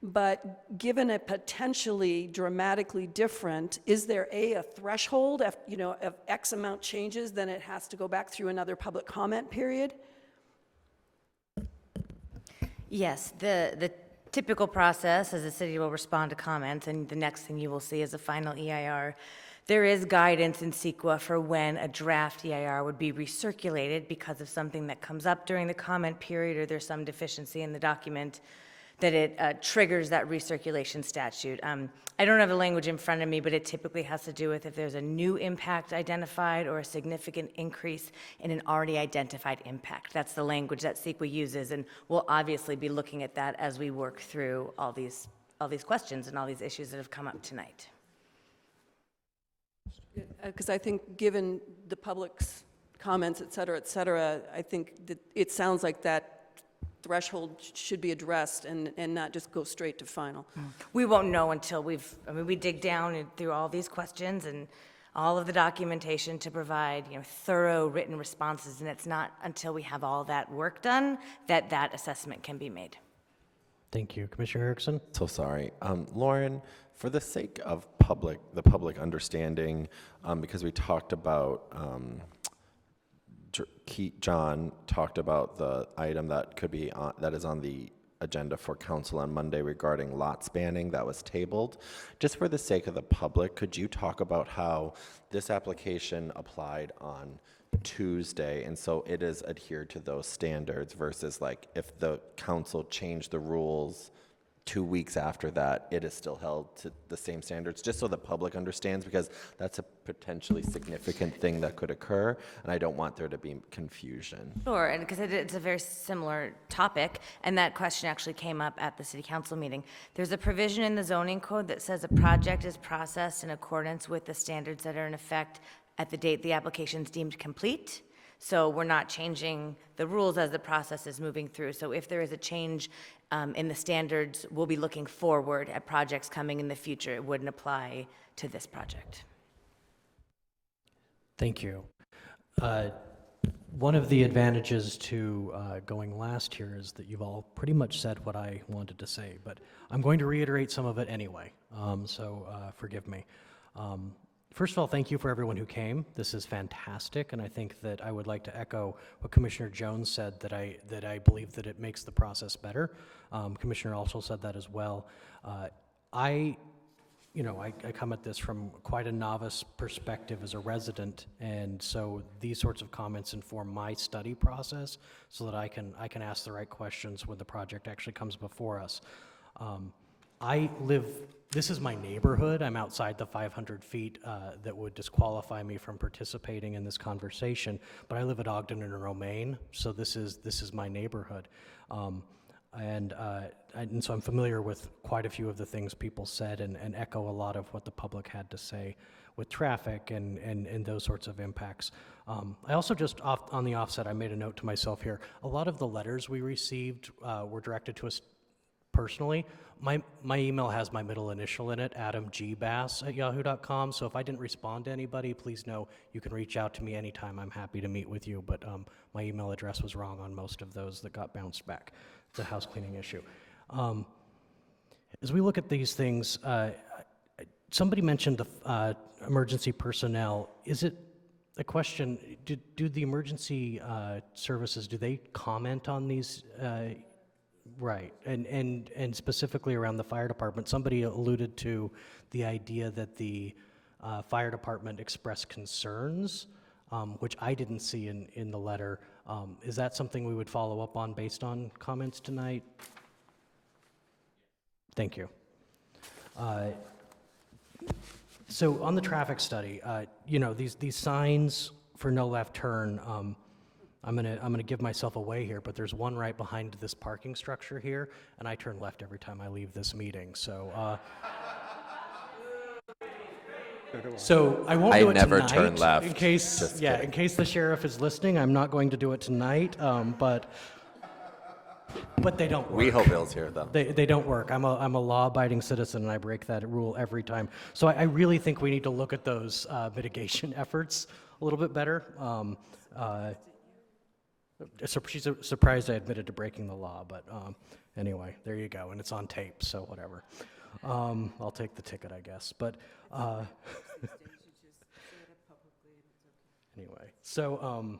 But given a potentially dramatically different, is there a threshold? If X amount changes, then it has to go back through another public comment period? Yes, the typical process is the city will respond to comments, and the next thing you will see is a final EIR. There is guidance in CEQA for when a draft EIR would be recirculated because of something that comes up during the comment period, or there's some deficiency in the document that it triggers that recirculation statute. I don't have the language in front of me, but it typically has to do with if there's a new impact identified or a significant increase in an already identified impact. That's the language that CEQA uses, and we'll obviously be looking at that as we work through all these questions and all these issues that have come up tonight. Because I think given the public's comments, et cetera, I think that it sounds like that threshold should be addressed and not just go straight to final. We won't know until we dig down through all these questions and all of the documentation to provide thorough written responses, and it's not until we have all that work done that assessment can be made. Thank you. Commissioner Erickson? So sorry. Lauren, for the sake of the public understanding, because we talked about John talked about the item that could be that is on the agenda for council on Monday regarding lot spanning that was tabled. Just for the sake of the public, could you talk about how this application applied on Tuesday, and so it is adhered to those standards versus like if the council changed the rules 2 weeks after that, it is still held to the same standards, just so the public understands, because that's a potentially significant thing that could occur, and I don't want there to be confusion. Sure, and because it's a very similar topic, and that question actually came up at the city council meeting. There's a provision in the zoning code that says a project is processed in accordance with the standards that are in effect at the date the application is deemed complete. So we're not changing the rules as the process is moving through. So if there is a change in the standards, we'll be looking forward at projects coming in the future. It wouldn't apply to this project. Thank you. One of the advantages to going last here is that you've all pretty much said what I wanted to say, but I'm going to reiterate some of it anyway, so forgive me. First of all, thank you for everyone who came. This is fantastic, and I think that I would like to echo what Commissioner Jones said, that I believe that it makes the process better. Commissioner also said that as well. I come at this from quite a novice perspective as a resident, and so these sorts of comments inform my study process so that I can ask the right questions when the project actually comes before us. This is my neighborhood. I'm outside the 500 feet that would disqualify me from participating in this conversation, but I live at Ogden and Romaine, so this is my neighborhood. And so I'm familiar with quite a few of the things people said and echo a lot of what the public had to say with traffic and those sorts of impacts. I also just on the offset, I made a note to myself here. A lot of the letters we received were directed to us personally. My email has my middle initial in it, adamgbass@yahoo.com. So if I didn't respond to anybody, please know you can reach out to me anytime. I'm happy to meet with you. But my email address was wrong on most of those that got bounced back. It's a house cleaning issue. As we look at these things, somebody mentioned the emergency personnel. Is it a question? Do the emergency services, do they comment on these? Right, and specifically around the fire department, somebody alluded to the idea that the fire department expressed concerns, which I didn't see in the letter. Is that something we would follow up on based on comments tonight? Thank you. So on the traffic study, these signs for no left turn, I'm gonna give myself away here, but there's one right behind this parking structure here, and I turn left every time I leave this meeting. So, so I won't do it never tonight. turn left. In case, Just yeah, kidding. in case the sheriff is listening, I'm not going to do it tonight. But they don't work. WehoVille's here though. They don't work. I'm a law-abiding citizen, and I break that rule every time. So I really think we need to look at those mitigation efforts a little bit better. She's surprised I admitted to breaking the law, but anyway, there you go, and it's on tape, so whatever. I'll take the ticket, I guess. But anyway, so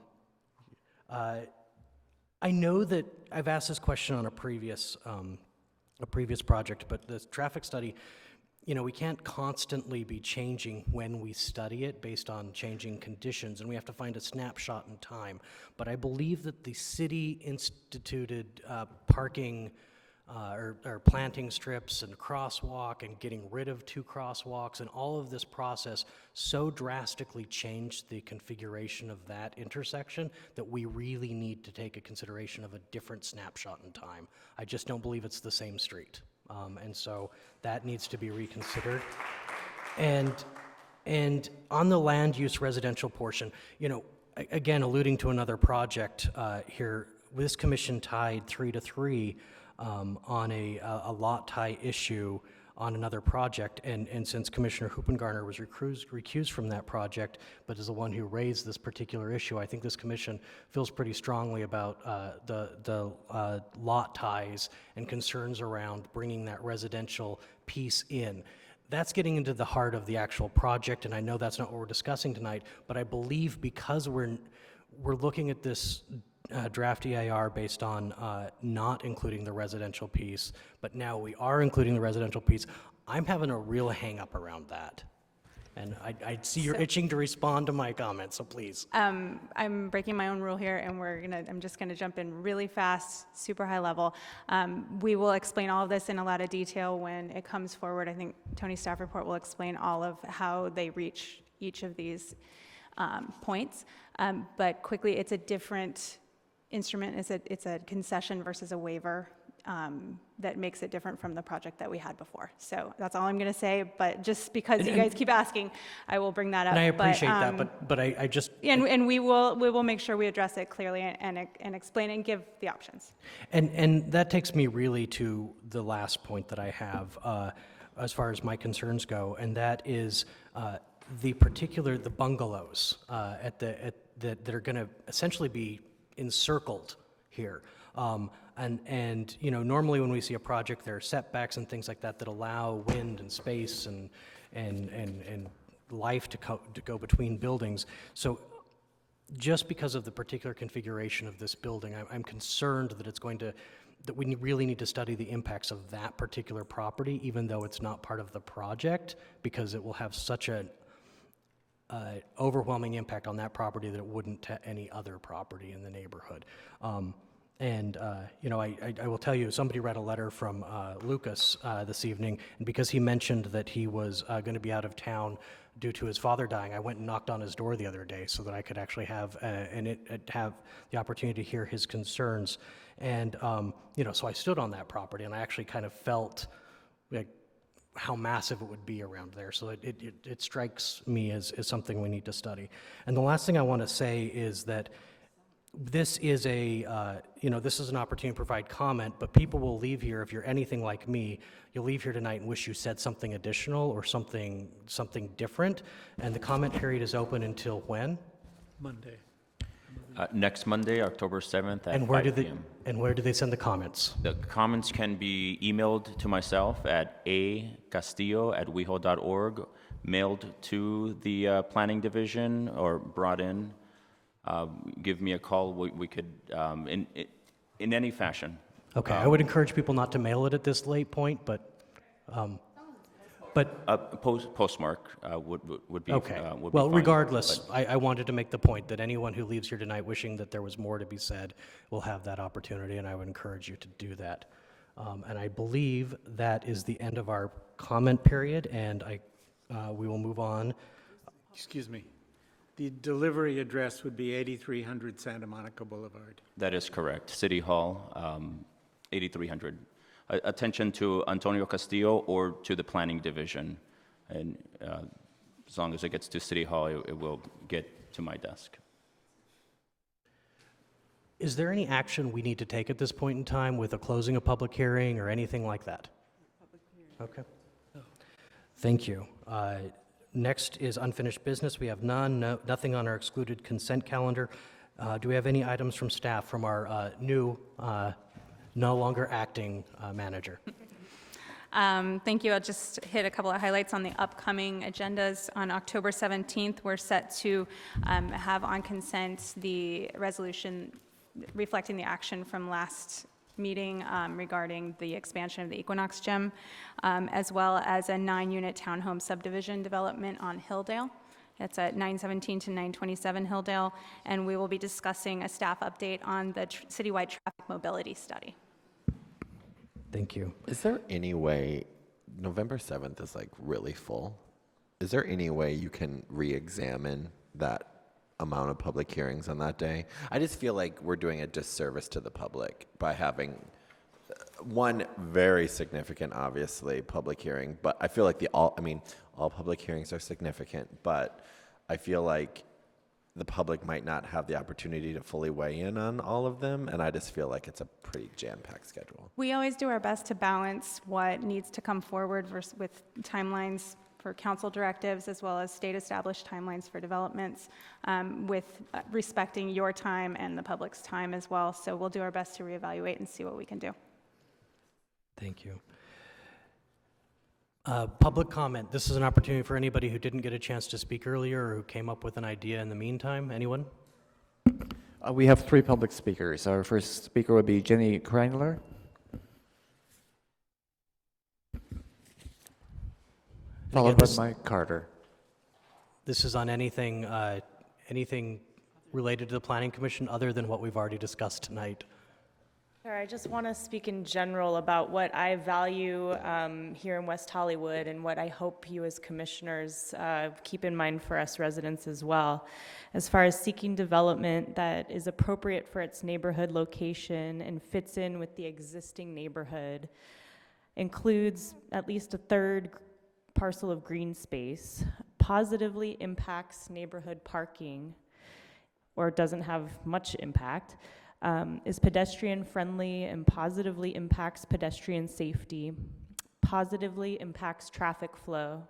I know that I've asked this question on a previous project, but the traffic study, we can't constantly be changing when we study it based on changing conditions, and we have to find a snapshot in time. But I believe that the city instituted parking or planting strips and crosswalk and getting rid of 2 crosswalks, and all of this process so drastically changed the configuration of that intersection that we really need to take a consideration of a different snapshot in time. I just don't believe it's the same street. And so that needs to be reconsidered. And on the land use residential portion, again, alluding to another project here, this commission tied 3-3 on a lot tie issue on another project, and since Commissioner Hoopengarner was recused from that project, but is the one who raised this particular issue, I think this commission feels pretty strongly about the lot ties and concerns around bringing that residential piece in. That's getting into the heart of the actual project, and I know that's not what we're discussing tonight, but I believe because we're looking at this draft EIR based on not including the residential piece, but now we are including the residential piece. I'm having a real hang-up around that. And I see you're itching to respond to my comments, so please. I'm breaking my own rule here, and I'm just gonna jump in really fast, super high level. We will explain all of this in a lot of detail when it comes forward. I think Tony's staff report will explain all of how they reach each of these points. But quickly, it's a different instrument. It's a concession versus a waiver. That makes it different from the project that we had before. So that's all I'm going to say, but just because you guys keep asking, I will bring that up. And I appreciate that, but I just... And we will make sure we address it clearly and explain and give the options. And that takes me really to the last point that I have as far as my concerns go, and that is the bungalows that are going to essentially be encircled here. And you know, normally when we see a project, there are setbacks and things like that that allow wind and space and life to go between buildings. So just because of the particular configuration of this building, I'm concerned that that we really need to study the impacts of that particular property, even though it's not part of the project, because it will have such an overwhelming impact on that property that it wouldn't to any other property in the neighborhood. You know, I will tell you, somebody read a letter from Lucas this evening, and because he mentioned that he was going to be out of town due to his father dying, I went and knocked on his door the other day so that I could actually have have the opportunity to hear his concerns. And you know, so I stood on that property, and I actually kind of felt like how massive it would be around there. So it strikes me as something we need to study. And the last thing I want to say is that this is this is an opportunity to provide comment, but people will leave here, if you're anything like me, you'll leave here tonight and wish you said something additional or something different. And the comment period is open until when? Monday. Next Monday, October 7th at And where 5 p.m. And where do they send the comments? The comments can be emailed to myself at acastillo@weho.org, mailed to the planning division, or brought in. Give me a call. We could, in any fashion. Okay, I would encourage people not to mail it at this late point, but postmark would be okay. would Well, be fine, regardless, but- I wanted to make the point that anyone who leaves here tonight wishing that there was more to be said will have that opportunity, and I would encourage you to do that. And I believe that is the end of our comment period, and we will move on. Excuse me. The delivery address would be 8300 Santa Monica Boulevard. That is correct. City Hall, 8300. Attention to Antonio Castillo or to the planning division. And as long as it gets to City Hall, it will get to my desk. Is there any action we need to take at this point in time with closing a public hearing or anything like that? Okay. Thank you. Next is unfinished business. We have nothing on our excluded consent calendar. Do we have any items from staff from our new, no longer acting manager? Thank you. I'll just hit a couple of highlights on the upcoming agendas. On October 17th, we're set to have on consent the resolution reflecting the action from last meeting regarding the expansion of the Equinox Gym, as well as a 9-unit townhome subdivision development on Hilldale. It's at 917 to 927 Hilldale, and we will be discussing a staff update on the citywide traffic mobility study. Thank you. Is there any way, November 7th is like really full. Is there any way you can re-examine that amount of public hearings on that day? I just feel like we're doing a disservice to the public by having one very significant, obviously, public hearing, but I feel like all public hearings are significant, but I feel like the public might not have the opportunity to fully weigh in on all of them, and I just feel like it's a pretty jam-packed schedule. We always do our best to balance what needs to come forward versus with timelines for council directives, as well as state-established timelines for developments, with respecting your time and the public's time as well. So we'll do our best to reevaluate and see what we can do. Thank you. Public comment. This is an opportunity for anybody who didn't get a chance to speak earlier or who came up with an idea in the meantime. Anyone? We have 3 public speakers. Our first speaker would be Jenny Krangler. Followed by Mike Carter. This is on anything, anything related to the Planning Commission other than what we've already discussed tonight. Sure, I just want to speak in general about what I value here in West Hollywood and what I hope you as commissioners keep in mind for us residents as well. As far as seeking development that is appropriate for its neighborhood location and fits in with the existing neighborhood, includes at least a third parcel of green space, positively impacts neighborhood parking, or doesn't have much impact, is pedestrian friendly and positively impacts pedestrian safety, positively impacts traffic flow,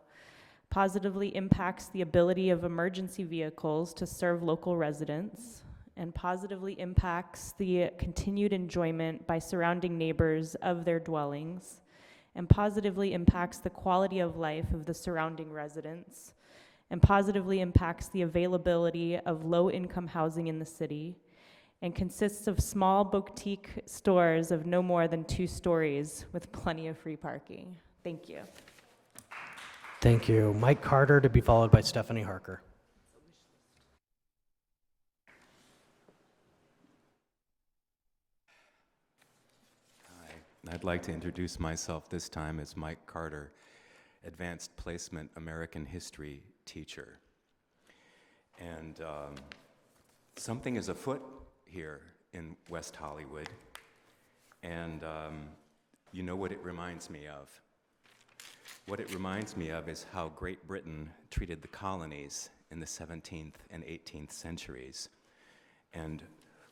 positively impacts the ability of emergency vehicles to serve local residents, and positively impacts the continued enjoyment by surrounding neighbors of their dwellings, and positively impacts the quality of life of the surrounding residents, and positively impacts the availability of low-income housing in the city, and consists of small boutique stores of no more than 2 stories with plenty of free parking. Thank you. Thank you. Mike Carter, to be followed by Stephanie Harker. Hi, I'd like to introduce myself this time as Mike Carter, Advanced Placement American History teacher. And something is afoot here in West Hollywood, and you know what it reminds me of. What it reminds me of is how Great Britain treated the colonies in the 17th and 18th centuries, and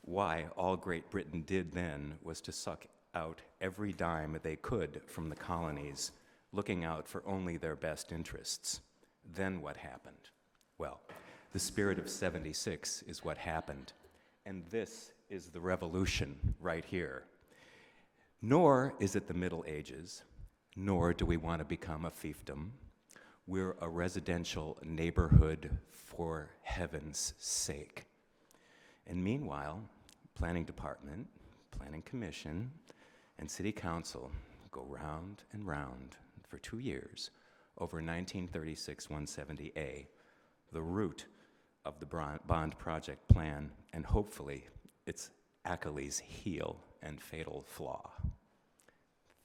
why all Great Britain did then was to suck out every dime they could from the colonies, looking out for only their best interests. Then what happened? Well, the spirit of '76 is what happened. And this is the revolution right here. Nor is it the Middle Ages, nor do we want to become a fiefdom. We're a residential neighborhood for heaven's sake. And meanwhile, Planning Department, Planning Commission, and City Council go round and round for 2 years over 1936 170A, the root of the bond project plan, and hopefully its Achilles' heel and fatal flaw.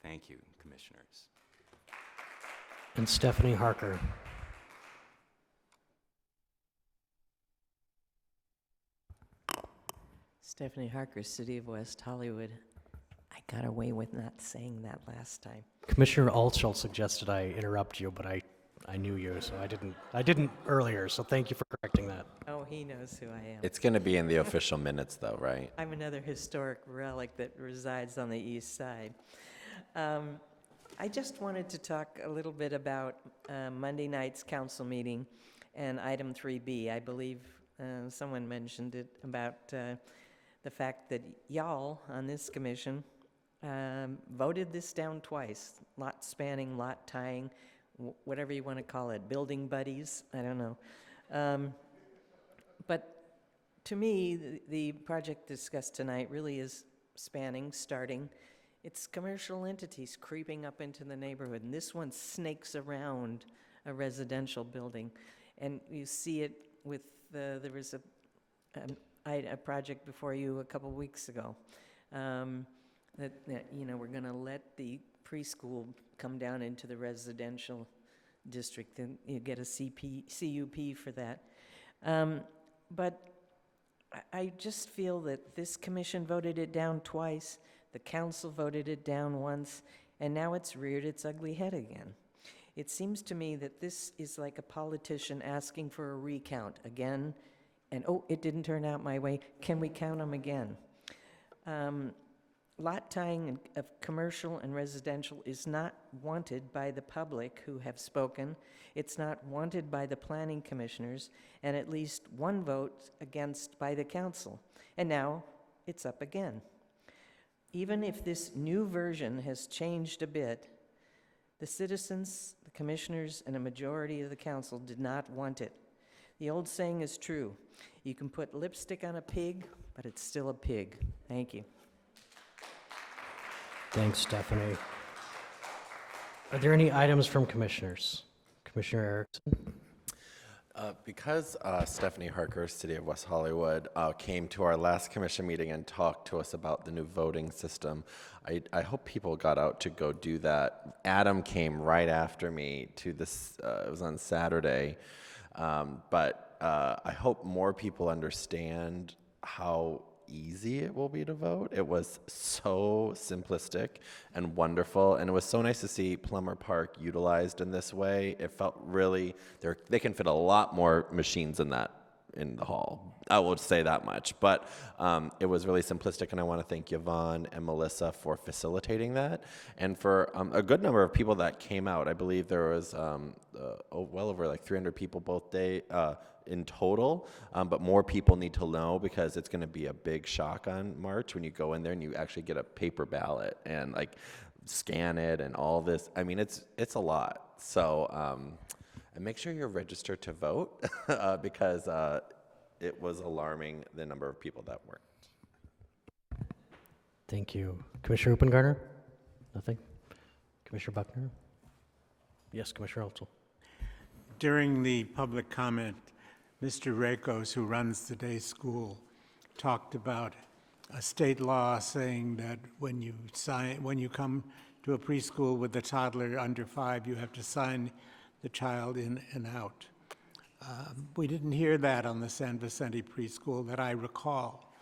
Thank you, commissioners. And Stephanie Harker. Stephanie Harker, City of West Hollywood. I got away with not saying that last time. Commissioner Altschul suggested I interrupt you, but I knew you, so I didn't earlier, so thank you for correcting that. Oh, he knows who I am. It's going to be in the official minutes, though, right? I'm another historic relic that resides on the east side. I just wanted to talk a little bit about Monday night's council meeting and item 3B. I believe someone mentioned it about the fact that y'all on this commission voted this down twice, lot spanning, lot tying, whatever you want to call it, building buddies, I don't know. But to me, the project discussed tonight really is starting. It's commercial entities creeping up into the neighborhood, and this one snakes around a residential building. And you see it with, there was a project before you a couple weeks ago, that you know, we're gonna let the preschool come down into the residential district, and you get a CUP for that. But I just feel that this commission voted it down twice, the council voted it down once, and now it's reared its ugly head again. It seems to me that this is like a politician asking for a recount again, and oh, it didn't turn out my way, can we count them again? Lot tying of commercial and residential is not wanted by the public who have spoken. It's not wanted by the planning commissioners, and at least one vote against by the council. And now it's up again. Even if this new version has changed a bit, the citizens, the commissioners, and a majority of the council did not want it. The old saying is true. You can put lipstick on a pig, but it's still a pig. Thank you. Thanks, Stephanie. Are there any items from commissioners? Commissioner Erickson? Because Stephanie Harker, City of West Hollywood, came to our last commission meeting and talked to us about the new voting system, I hope people got out to go do that. Adam came right after me to this, it was on Saturday, but I hope more people understand how easy it will be to vote. It was so simplistic and wonderful, and it was so nice to see Plummer Park utilized in this way. It felt really, they can fit a lot more machines in the hall. I will say that much, but it was really simplistic, and I want to thank Yvonne and Melissa for facilitating that, and for a good number of people that came out. I believe there was well over like 300 people both day in total, but more people need to know because it's going to be a big shock on March when you go in there and you actually get a paper ballot and like scan it and all this. I mean, it's a lot. So, and make sure you're registered to vote because it was alarming the number of people that weren't. Thank you. Commissioner Uppengarner? Nothing? Commissioner Buckner? Yes, Commissioner Olson. During the public comment, Mr. Rakos, who runs the day school, talked about a state law saying that when you come to a preschool with a toddler under 5, you have to sign the child in and out. We didn't hear that on the San Vicente preschool that I recall.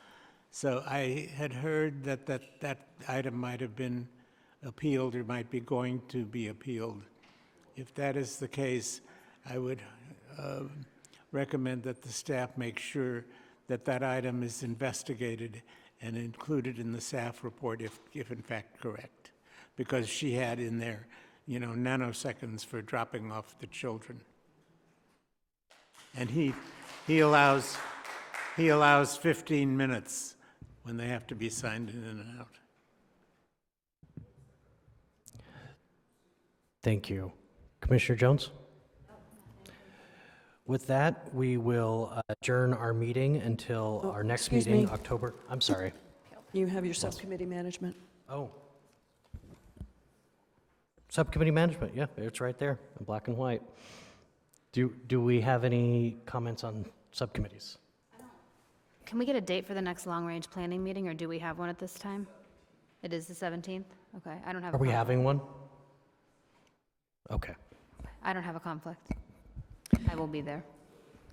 So I had heard that item might have been appealed or might be going to be appealed. If that is the case, I would recommend that the staff make sure that that item is investigated and included in the staff report if in fact correct, because she had in there, nanoseconds for dropping off the children. And he allows 15 minutes when they have to be signed in and out. Thank you. Commissioner Jones? With that, we will adjourn our meeting until our next excuse meeting, me. October. I'm sorry. You have your subcommittee management. Oh. Subcommittee management, yeah, it's right there in black and white. Do we have any comments on subcommittees? Can we get a date for the next long-range planning meeting, or do we have one at this time? It is the 17th? Okay, I don't have a Are we conflict. having one? Okay. I don't have a conflict. I will be there.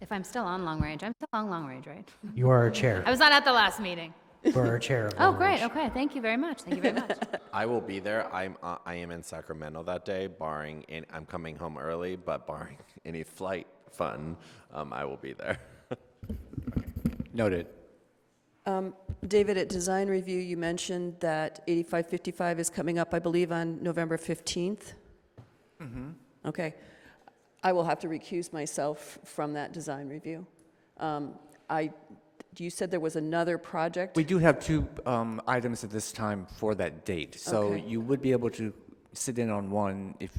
If I'm still on long range, I'm still on long range, right? You are our chair. I was not at the last meeting. You are our chair. Of Oh, Long great, Range. okay, thank you very much, thank you very much. I will be there. I am in Sacramento that day, barring I'm coming home early, but barring any flight fun, I will be there. Noted. David, at design review, you mentioned that 8555 is coming up, I believe, on November 15th. Mm-hmm. Okay. I will have to recuse myself from that design review. You said there was another project? We do have two items at this time for that date, so Okay. you would be able to sit in on one if.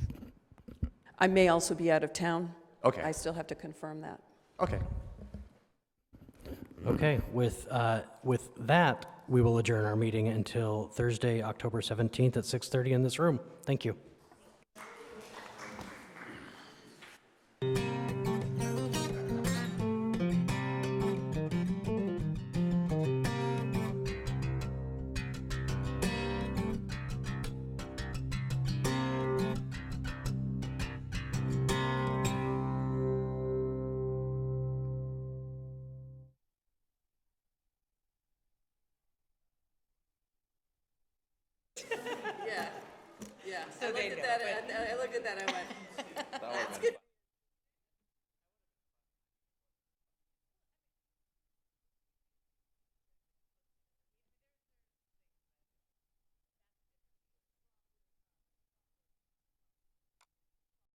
I may also be out of town. Okay. I still have to confirm that. Okay. Okay, with that, we will adjourn our meeting until Thursday, October 17th at 6:30 in this room. Thank you. Yeah. So I looked at that, I went, that's good.